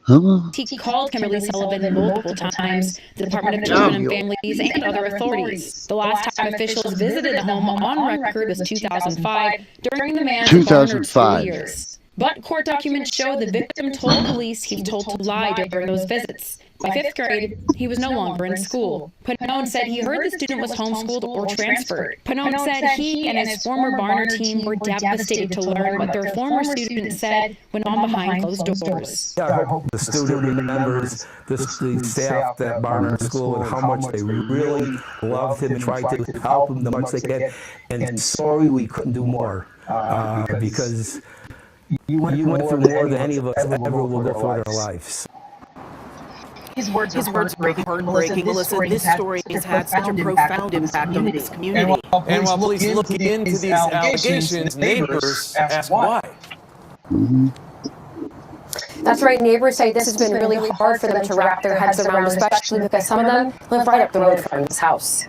Hello. he called Kimberly Sullivan multiple times, the Department of Children and Families, and other authorities. The last time officials visited the home on record was 2005, during the man's 2005 years. But court documents show the victim told police he was told to lie during those visits. By fifth grade, he was no longer in school. Pannone said he heard the student was homeschooled or transferred. Pannone said he and his former Barner team were devastated to learn what their former student said went on behind closed doors. I hope the student remembers the staff at Barnard School and how much they really loved him and tried to help him the much they can. And sorry we couldn't do more because you went through more than any of us ever will go through in our lives. His words are heartbreaking, Melissa. This story has had such a profound impact on this community. And while police look into these allegations, neighbors ask why. That's right. Neighbors say this has been really hard for them to wrap their heads around, especially because some of them live right up the road from his house.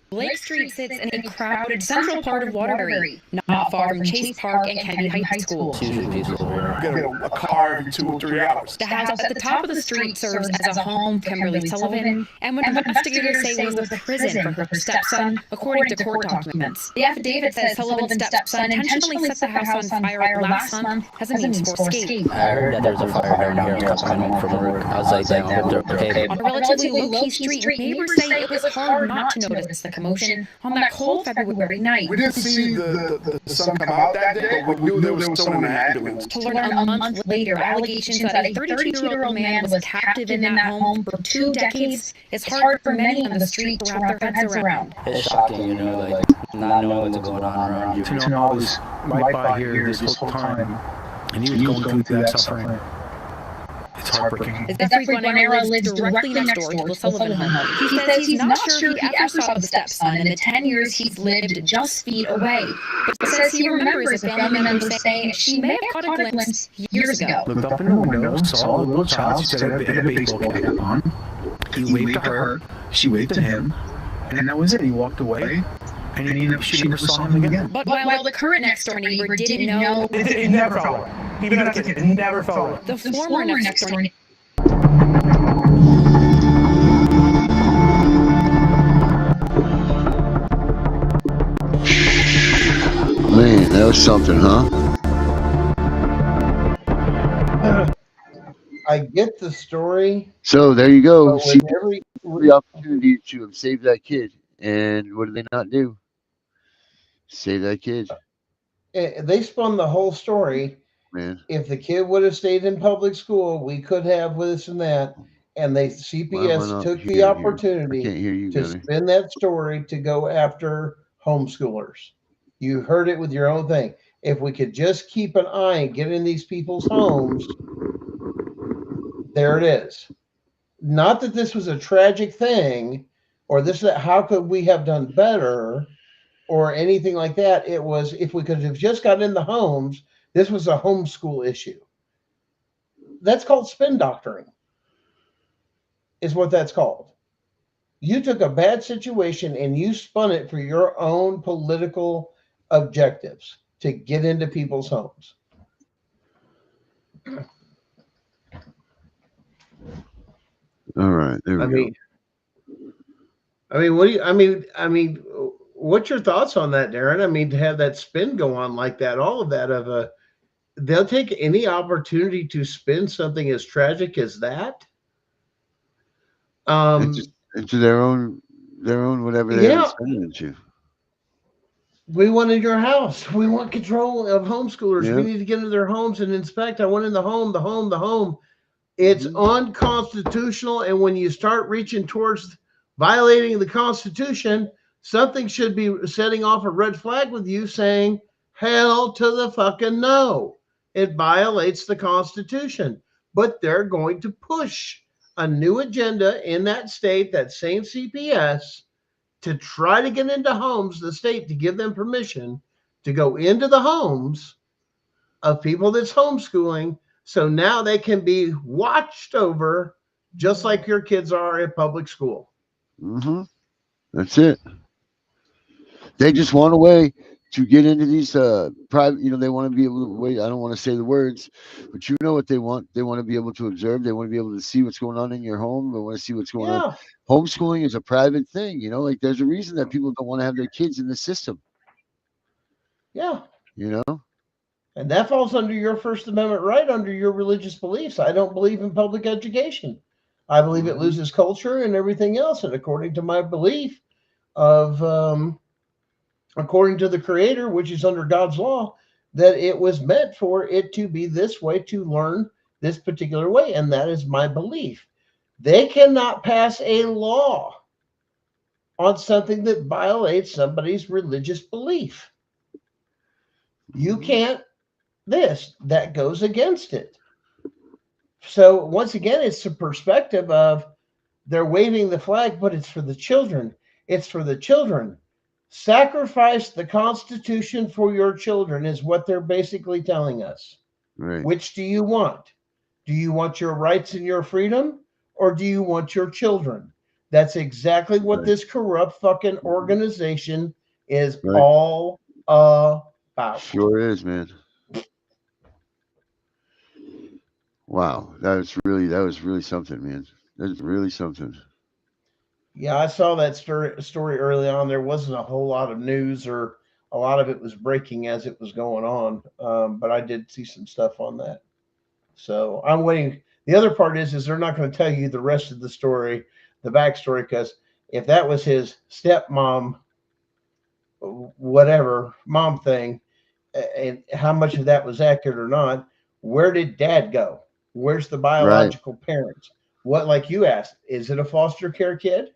Blake Street sits in a crowded central part of Waterbury, not far from Chase Park and Kennedy High School. You get a car every 2 or 3 hours. The house at the top of the street serves as a home for Kimberly Sullivan, and what investigators say was a prison for her stepson, according to court documents. The affidavit says Sullivan's stepson intentionally set the house on fire last month as a means for escape. I heard that there's a fire down here coming home from work. I was like, damn, I hope they're okay. On a relatively low-key street, neighbors say it was hard not to notice the commotion on that cold February night. We didn't see the sun come out that day, but we knew there was someone in the ambulance. To learn a month later, allegations that a 32-year-old man was captive in that home for 2 decades is hard for many on the street to wrap their heads around. It's shocking, you know, like not knowing what's going on around you. To know I was right by here this whole time, and he was going through that suffering. It's heartbreaking. Jeffrey Guarnera lives directly next door to the Sullivan home. He says he's not sure he ever saw the stepson in the 10 years he's lived just feet away. But says he remembers a family member saying she may have caught a glimpse years ago. Looked up in the window, saw a little child. She said had a baseball cap on. He waved to her. She waved to him. And that was it. He walked away. And she never saw him again. But while the current next-door neighbor didn't know... It never fell away. Even as a kid, it never fell away. The former next-door neighbor... Man, that was something, huh? I get the story. So there you go. See, the opportunity to have saved that kid. And what did they not do? Save that kid. They spun the whole story. Man. If the kid would have stayed in public school, we could have this and that. And they CPS took the opportunity to spin that story to go after homeschoolers. You heard it with your own thing. If we could just keep an eye and get in these people's homes, there it is. Not that this was a tragic thing, or this that how could we have done better, or anything like that. It was if we could have just got in the homes. This was a homeschool issue. That's called spin doctoring, is what that's called. You took a bad situation and you spun it for your own political objectives to get into people's homes. All right, there we go. What do you? What's your thoughts on that, Darren? I mean, to have that spin go on like that, all of that they'll take any opportunity to spin something as tragic as that. Into their own whatever they are spending it to. We want in your house. We want control of homeschoolers. Yeah. We need to get into their homes and inspect. I want in the home. It's unconstitutional. And when you start reaching towards violating the Constitution, something should be setting off a red flag with you saying, hell to the fucking no. It violates the Constitution. But they're going to push a new agenda in that state, that same CPS, to try to get into homes, the state to give them permission to go into the homes of people that's homeschooling. So now they can be watched over just like your kids are at public school. Mm-hmm. That's it. They just want a way to get into these private, they want to be able to wait. I don't want to say the words, but you know what they want. They want to be able to observe. They want to be able to see what's going on in your home. They want to see what's going on. Homeschooling is a private thing, like there's a reason that people don't want to have their kids in the system. Yeah. And that falls under your First Amendment right, under your religious beliefs. I don't believe in public education. I believe it loses culture and everything else. And according to my belief of, according to the creator, which is under God's law, that it was meant for it to be this way, to learn this particular way. And that is my belief. They cannot pass a law on something that violates somebody's religious belief. You can't that goes against it. So once again, it's the perspective of they're waving the flag, but it's for the children. It's for the children. Sacrifice the Constitution for your children is what they're basically telling us. Right. Which do you want? Do you want your rights and your freedom, or do you want your children? That's exactly what this corrupt fucking organization is all about. Sure is, man. Wow, that was really something, man. That's really something. Yeah, I saw that story early on. There wasn't a whole lot of news, or a lot of it was breaking as it was going on. But I did see some stuff on that. So I'm waiting. The other part is they're not going to tell you the rest of the story, the backstory, because if that was his stepmom, whatever mom thing, and how much of that was accurate or not, where did dad go? Where's the biological parents? What, like you asked, is it a foster care kid?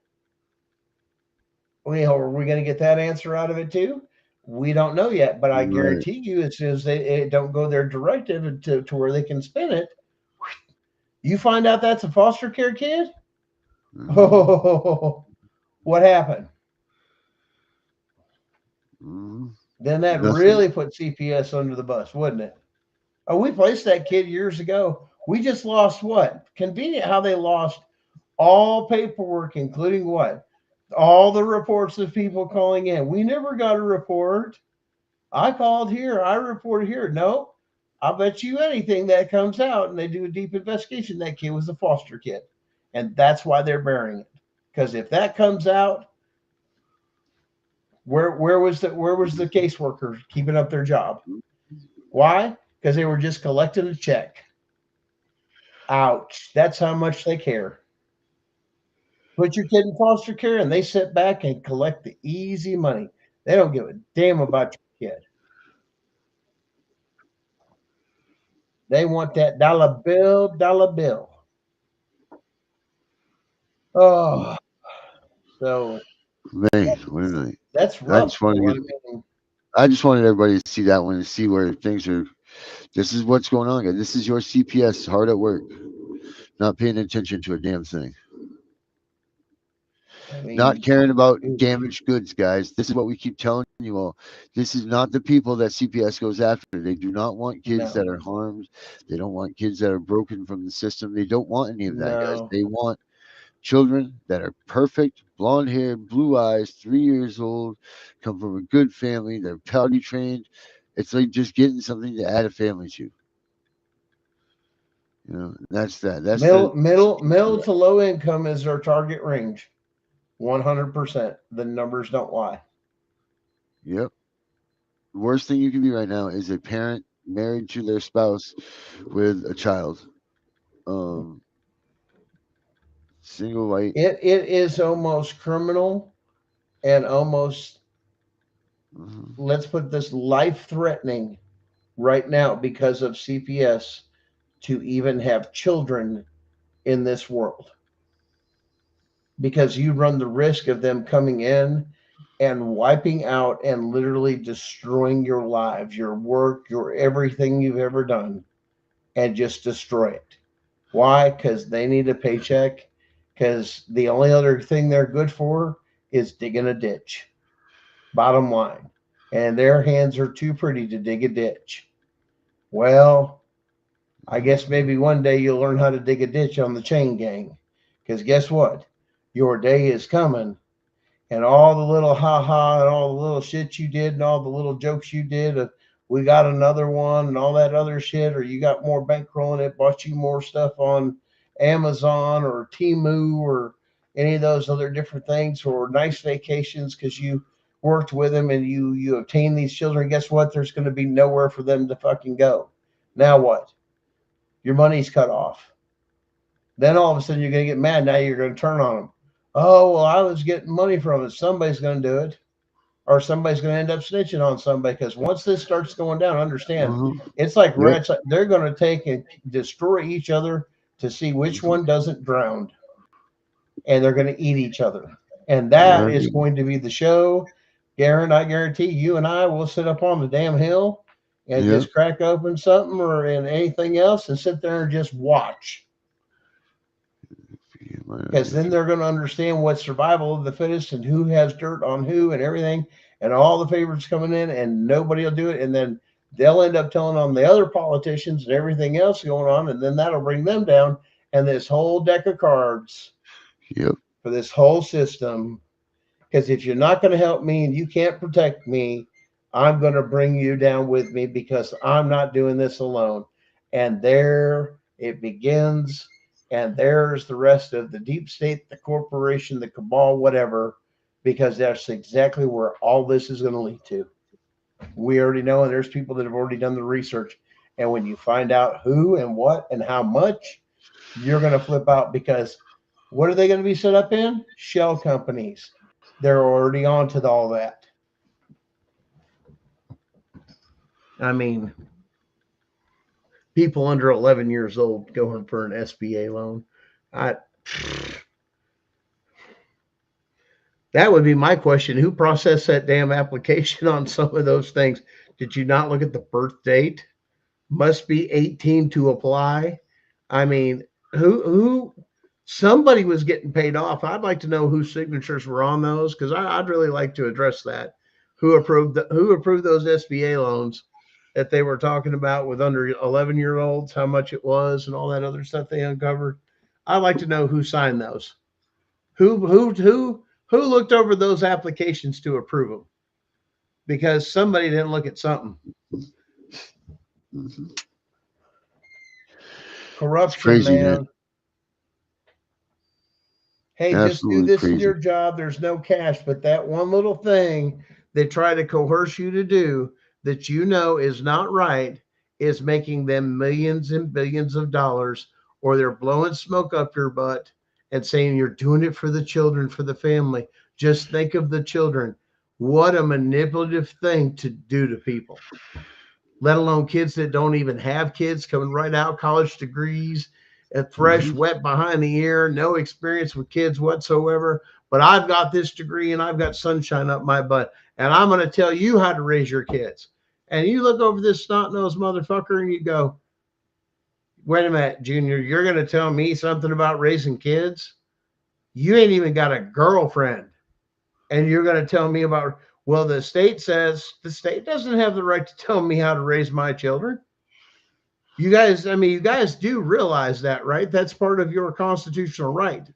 Well, are we going to get that answer out of it too? We don't know yet, but I guarantee you, as soon as they don't go their directive to where they can spin it, you find out that's a foster care kid. Oh, what happened? Then that really put CPS under the bus, wouldn't it? Oh, we placed that kid years ago. We just lost what? Convenient how they lost all paperwork, including what? All the reports of people calling in. We never got a report. I called here. I reported here. Nope. I'll bet you anything that comes out and they do a deep investigation. That kid was a foster kid. And that's why they're burying it. Because if that comes out, where was the caseworker keeping up their job? Why? Because they were just collecting a check. Ouch. That's how much they care. Put your kid in foster care and they sit back and collect the easy money. They don't give a damn about your kid. They want that dollar bill. Oh, so man, what a night. That's rough. I just wanted everybody to see that one and see where things are. This is what's going on, guys. This is your CPS hard at work, not paying attention to a damn thing. Not caring about damaged goods, guys. This is what we keep telling you all. This is not the people that CPS goes after. They do not want kids that are harmed. They don't want kids that are broken from the system. They don't want any of that, guys. They want children that are perfect, blonde hair, blue eyes, 3 years old, come from a good family. They're potty trained. It's like just getting something to add a family to. You know, that's that. That's middle to low income is our target range. 100%. The numbers don't lie. Yep. The worst thing you can be right now is a parent married to their spouse with a child. Single white. It is almost criminal and almost, let's put this, life-threatening right now because of CPS to even have children in this world. Because you run the risk of them coming in and wiping out and literally destroying your lives, your work, your everything you've ever done, and just destroy it. Why? Because they need a paycheck. Because the only other thing they're good for is digging a ditch. Bottom line. And their hands are too pretty to dig a ditch. Well, I guess maybe one day you'll learn how to dig a ditch on the chain gang. Because guess what? Your day is coming. And all the little ha-ha and all the little shit you did and all the little jokes you did, we got another one and all that other shit, or you got more bankroll and it bought you more stuff on Amazon or Temu or any of those other different things, or nice vacations because you worked with them and you obtained these children. Guess what? There's going to be nowhere for them to fucking go. Now what? Your money's cut off. Then all of a sudden you're going to get mad. Now you're going to turn on them. Oh, well, I was getting money from it. Somebody's going to do it. Or somebody's going to end up snitching on somebody. Because once this starts going down, understand, it's like rats. They're going to take and destroy each other to see which one doesn't drown. And they're going to eat each other. And that is going to be the show. Garen, I guarantee you and I will sit up on the damn hill and just crack open something or and anything else and sit there and just watch. Because then they're going to understand what survival of the fittest and who has dirt on who and everything, and all the favorites coming in, and nobody will do it. And then they'll end up telling on the other politicians and everything else going on, and then that'll bring them down. And this whole deck of cards for this whole system. Because if you're not going to help me and you can't protect me, I'm going to bring you down with me because I'm not doing this alone. And there it begins. And there's the rest of the deep state, the corporation, the cabal, whatever, because that's exactly where all this is going to lead to. We already know, and there's people that have already done the research. And when you find out who and what and how much, you're going to flip out because what are they going to be set up in? Shell companies. They're already on to all that. I mean, people under 11 years old going for an SBA loan. That would be my question. Who processed that damn application on some of those things? Did you not look at the birth date? Must be 18 to apply. I mean, who somebody was getting paid off. I'd like to know whose signatures were on those because I'd really like to address that. Who approved those SBA loans that they were talking about with under 11-year-olds, how much it was and all that other stuff they uncovered. I'd like to know who signed those. Who looked over those applications to approve them? Because somebody didn't look at something. Corruption, man. Hey, just do this in your job. There's no cash, but that one little thing they try to coerce you to do that you know is not right is making them millions and billions of dollars, or they're blowing smoke up your butt and saying you're doing it for the children, for the family. Just think of the children. What a manipulative thing to do to people, let alone kids that don't even have kids coming right out, college degrees, fresh, wet behind the ear, no experience with kids whatsoever. But I've got this degree and I've got sunshine up my butt. And I'm going to tell you how to raise your kids. And you look over this snot-nosed motherfucker and you go, wait a minute, Junior, you're going to tell me something about raising kids? You ain't even got a girlfriend. And you're going to tell me about, well, the state says the state doesn't have the right to tell me how to raise my children. You guys, I mean, you guys do realize that, right? That's part of your constitutional right,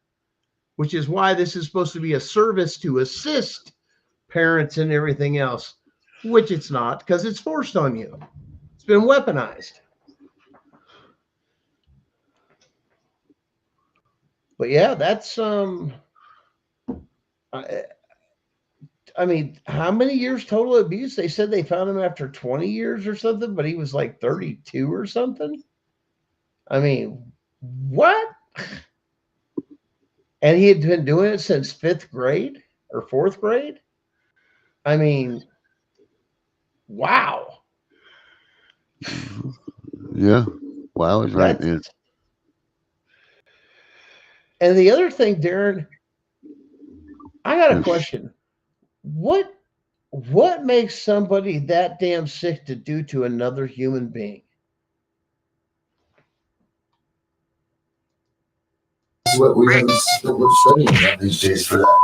which is why this is supposed to be a service to assist parents and everything else, which it's not because it's forced on you. It's been weaponized. But yeah, that's I mean, how many years total abuse? They said they found him after 20 years or something, but he was like 32 or something. I mean, what? And he had been doing it since 5th grade or 4th grade. I mean, wow. Yeah. Wow is right, man. And the other thing, Darren, I got a question. What makes somebody that damn sick to do to another human being? What we don't studying these days for that.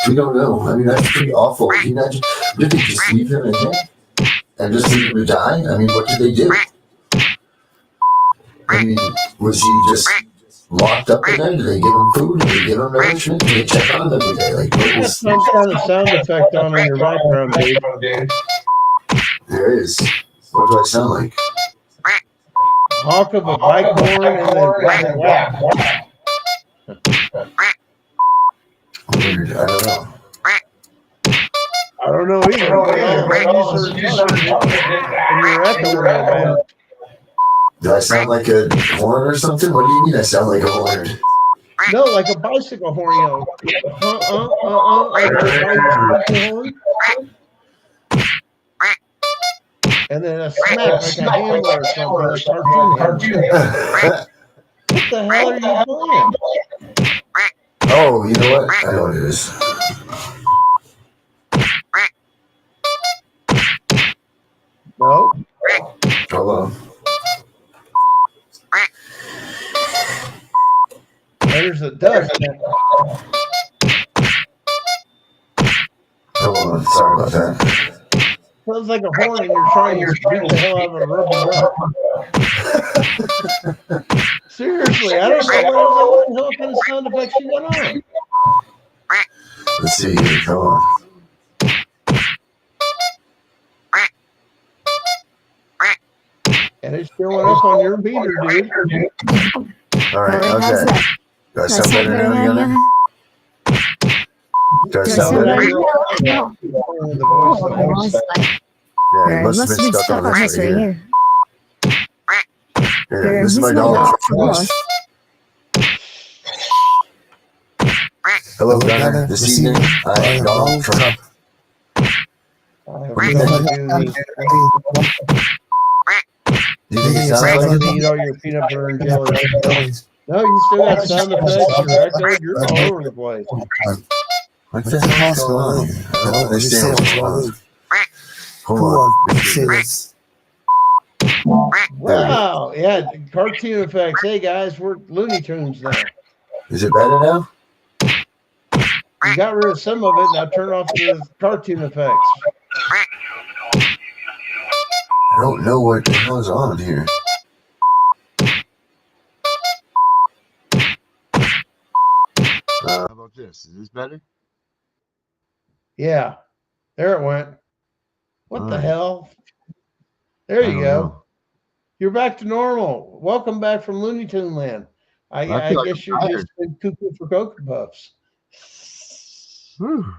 We don't know. I mean, that's pretty awful. Did they just leave him in there and just leave him to die? I mean, what did they do? I mean, was he just locked up in there? Did they give him food? Did they give him nourishment? Did they check on him every day? Like, what was some kind of sound effect on in your background, dude? There is. What do I sound like? Honk of a bike horn and then whack. Weird. I don't know. I don't know either. And you're echoing, man. Do I sound like a horn or something? What do you mean I sound like a horn? No, like a bicycle horn, you know. Like a bicycle horn. And then a smack like a hammer or something, like cartoon hammer. What the hell are you playing? Oh, you know what? I know what it is. No. Hold on. There's a dust. Hold on. Sorry about that. Sounds like a horn and you're trying to beat the hell out of a rubber duck. Seriously, I don't know what the hell kind of sound effects you got on. Let's see here. Come on. And it's showing up on your meter, dude. All right, how's that? Do I sound better now, Yana? Do I sound better? No. Yeah, it must have been stuck on this right here. Here, this is my dog. Hello, Gunner. This evening, I am Donald Trump. Do you think it sounds like you eat all your peanut butter and jelly? No, you still got sound effects. You're echoing. You're all over the place. What the hell's going on? I don't understand what's going on. Hold on. Wow. Yeah, cartoon effects. Hey, guys, we're Looney Tunes now. Is it better now? You got rid of some of it. Now turn off the cartoon effects. I don't know what the hell's on here. How about this? Is this better? Yeah. There it went. What the hell? There you go. Know. You're back to normal. Welcome back from Looney Tune Land. I guess you're just been cuckoo for Cocoa Puffs. Whew.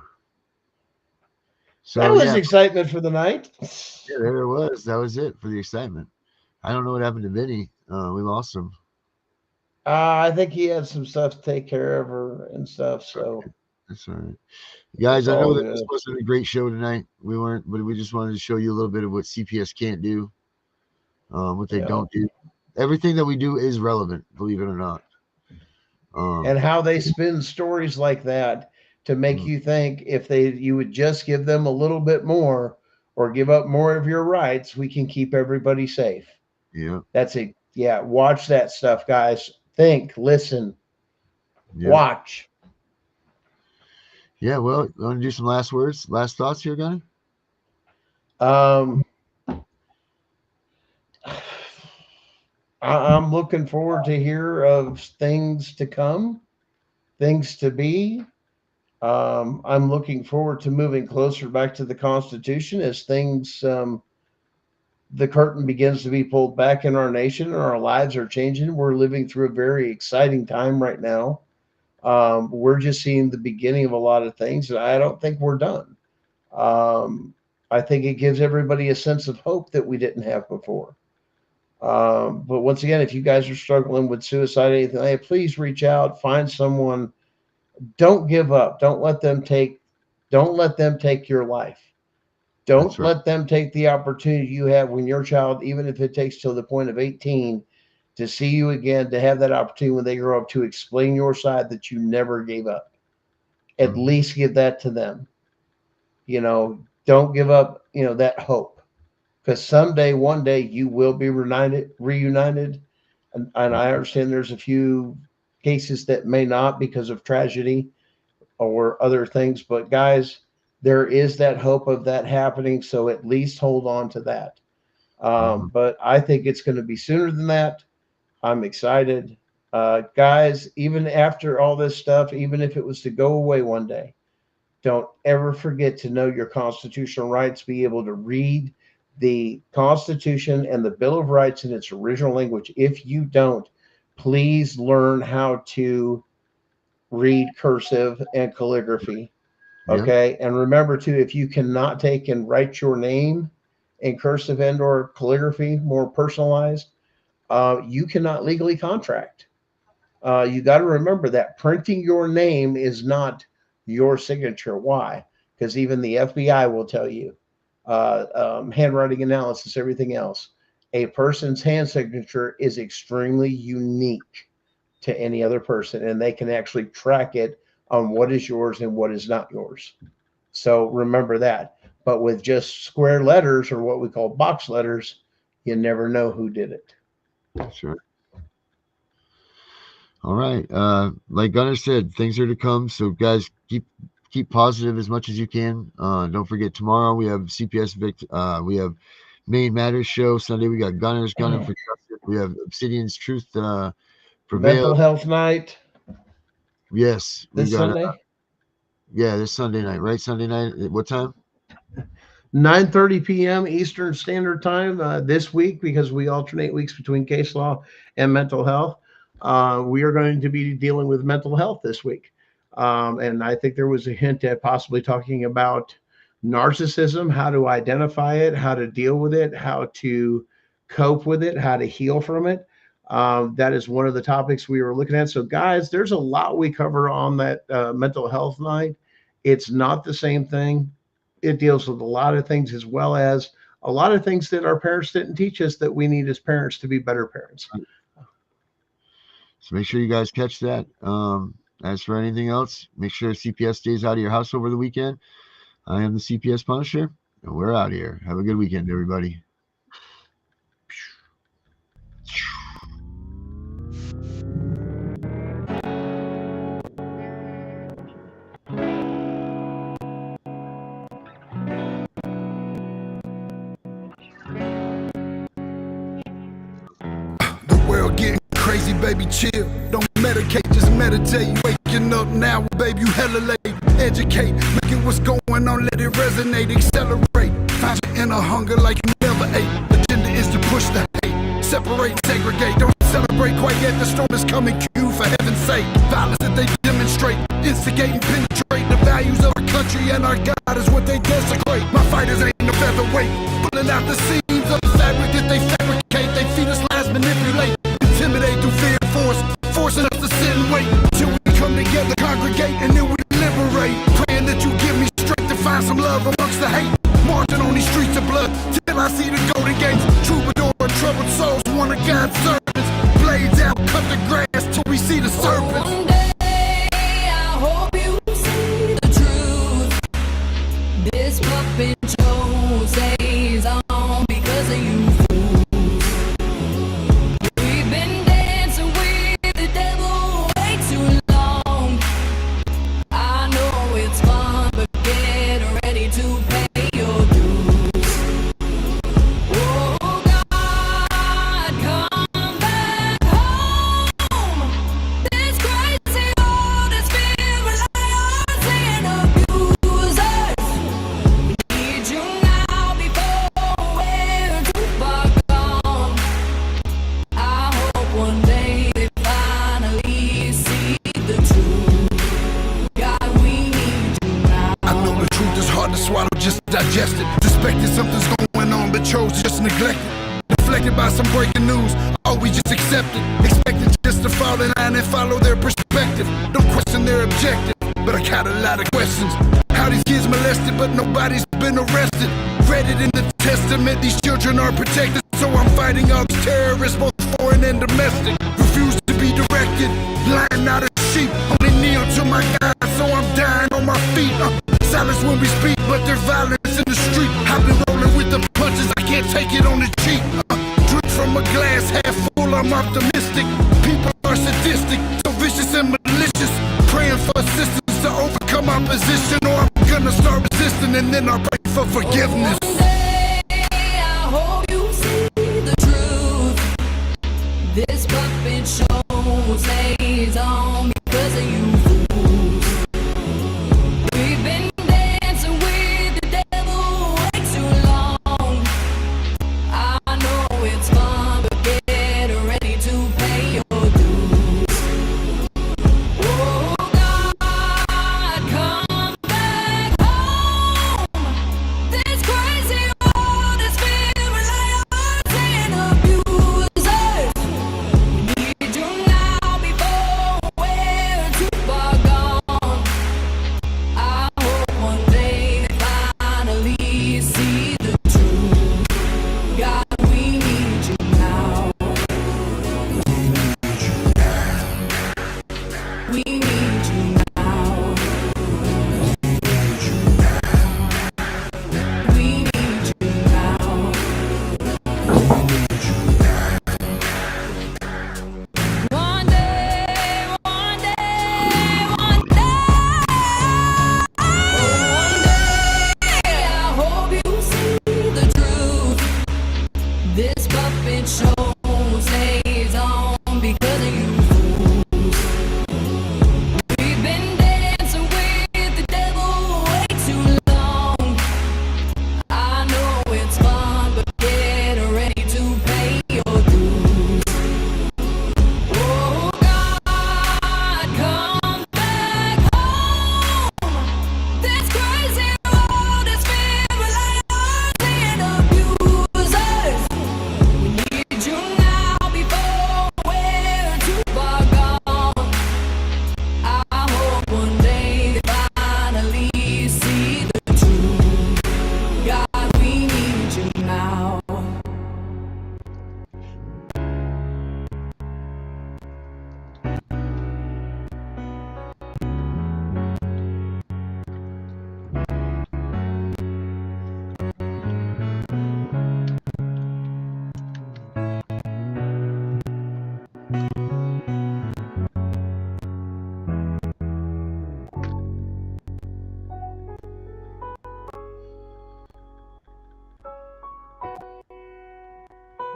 So, that was excitement for the night. Yeah, there it was. That was it for the excitement. I don't know what happened to Vinny. We lost him. I think he had some stuff to take care of her and stuff. So that's all right. Guys, I know that this wasn't a great show tonight. We weren't, but we just wanted to show you a little bit of what CPS can't do, what they don't do. Everything that we do is relevant, believe it or not. And how they spin stories like that to make you think if you would just give them a little bit more or give up more of your rights, we can keep everybody safe. Yeah. That's it. Yeah. Watch that stuff, guys. Think, listen, watch. Yeah. Well, you want to do some last words, last thoughts here, Gunny? I'm looking forward to hear of things to come, things to be. I'm looking forward to moving closer back to the Constitution as things, the curtain begins to be pulled back in our nation and our lives are changing. We're living through a very exciting time right now. We're just seeing the beginning of a lot of things, and I don't think we're done. I think it gives everybody a sense of hope that we didn't have before. But once again, if you guys are struggling with suicide, anything, please reach out, find someone. Don't give up. Don't let them take your life. Don't let them take the opportunity you have when your child, even if it takes till the point of 18, to see you again, to have that opportunity when they grow up to explain your side that you never gave up. At least give that to them. Don't give up, that hope. Because someday, one day, you will be reunited. And I understand there's a few cases that may not because of tragedy or other things. But guys, there is that hope of that happening. So at least hold on to that. But I think it's going to be sooner than that. I'm excited. Guys, even after all this stuff, even if it was to go away one day, don't ever forget to know your constitutional rights, be able to read the Constitution and the Bill of Rights in its original language. If you don't, please learn how to read cursive and calligraphy. Okay. And remember too, if you cannot take and write your name in cursive and or calligraphy, more personalized, you cannot legally contract. You got to remember that printing your name is not your signature. Why? Because even the FBI will tell you, handwriting analysis, everything else, a person's hand signature is extremely unique to any other person, and they can actually track it on what is yours and what is not yours. So remember that. But with just square letters, or what we call box letters, you never know who did it. Sure. All right. Like Gunnar said, things are to come. So guys, keep positive as much as you can. Don't forget, tomorrow we have CPS we have Main Matters show. Sunday we got Gunnar for Justice. We have Obsidian's Truth Prevail. Mental health night. Yes. This Sunday? Yeah, this Sunday night, right? Sunday night. What time? 9:30 p.m. Eastern Standard Time this week, because we alternate weeks between case law and mental health. We are going to be dealing with mental health this week. And I think there was a hint at possibly talking about narcissism, how to identify it, how to deal with it, how to cope with it, how to heal from it. That is one of the topics we were looking at. So guys, there's a lot we cover on that mental health night. It's not the same thing. It deals with a lot of things, as well as a lot of things that our parents didn't teach us that we need as parents to be better parents. So make sure you guys catch that. As for anything else, make sure CPS stays out of your house over the weekend. I am the CPS Punisher, and we're out here. Have a good weekend, everybody. Crazy, baby, chill. Don't medicate, just meditate. You waking up now, baby, you hella late. Educate, look at what's going on, let it resonate, accelerate. Find your inner hunger like you never ate. Agenda is to push the hate. Separate, segregate, don't celebrate quite yet. The storm is coming, cue for heaven's sake. Violence that they demonstrate, instigate and penetrate. The values of our country and our God is what they desecrate. My fighters ain't no featherweight, pulling out the seams of the fabric that they fabricate. They feed us lies, manipulate. Intimidate through fear and force, forcing us to sit and wait till we come together, congregate, and then we liberate. Praying that you give me strength to find some love amongst the hate. Marching on these streets of blood till I see the golden gates. Troubadour and troubled souls, one of God's servants. Blades out, cut the grass till we see the serpents. One day I hope you see the truth. This puppet show stays on because of you. Digested, suspected something's going on, but chose to just neglect it. Deflected by some breaking news, oh, we just accepted. Expected just to fall in line and follow their perspective. Don't question their objective, but I got a lot of questions. How these kids molested, but nobody's been arrested. Read it in the testament, these children are protected. So I'm fighting all these terrorists, both foreign and domestic. Refuse to be directed, lying out of sheep. Only kneel to my God, so I'm dying on my feet. Silence when we speak, but there's violence in the street. I've been rolling with the punches, I can't take it on the cheap. Drink from a glass half full, I'm optimistic. People are sadistic, so vicious and malicious. Praying for assistance to overcome opposition, or I'm gonna start resisting, and then I'll pray for forgiveness.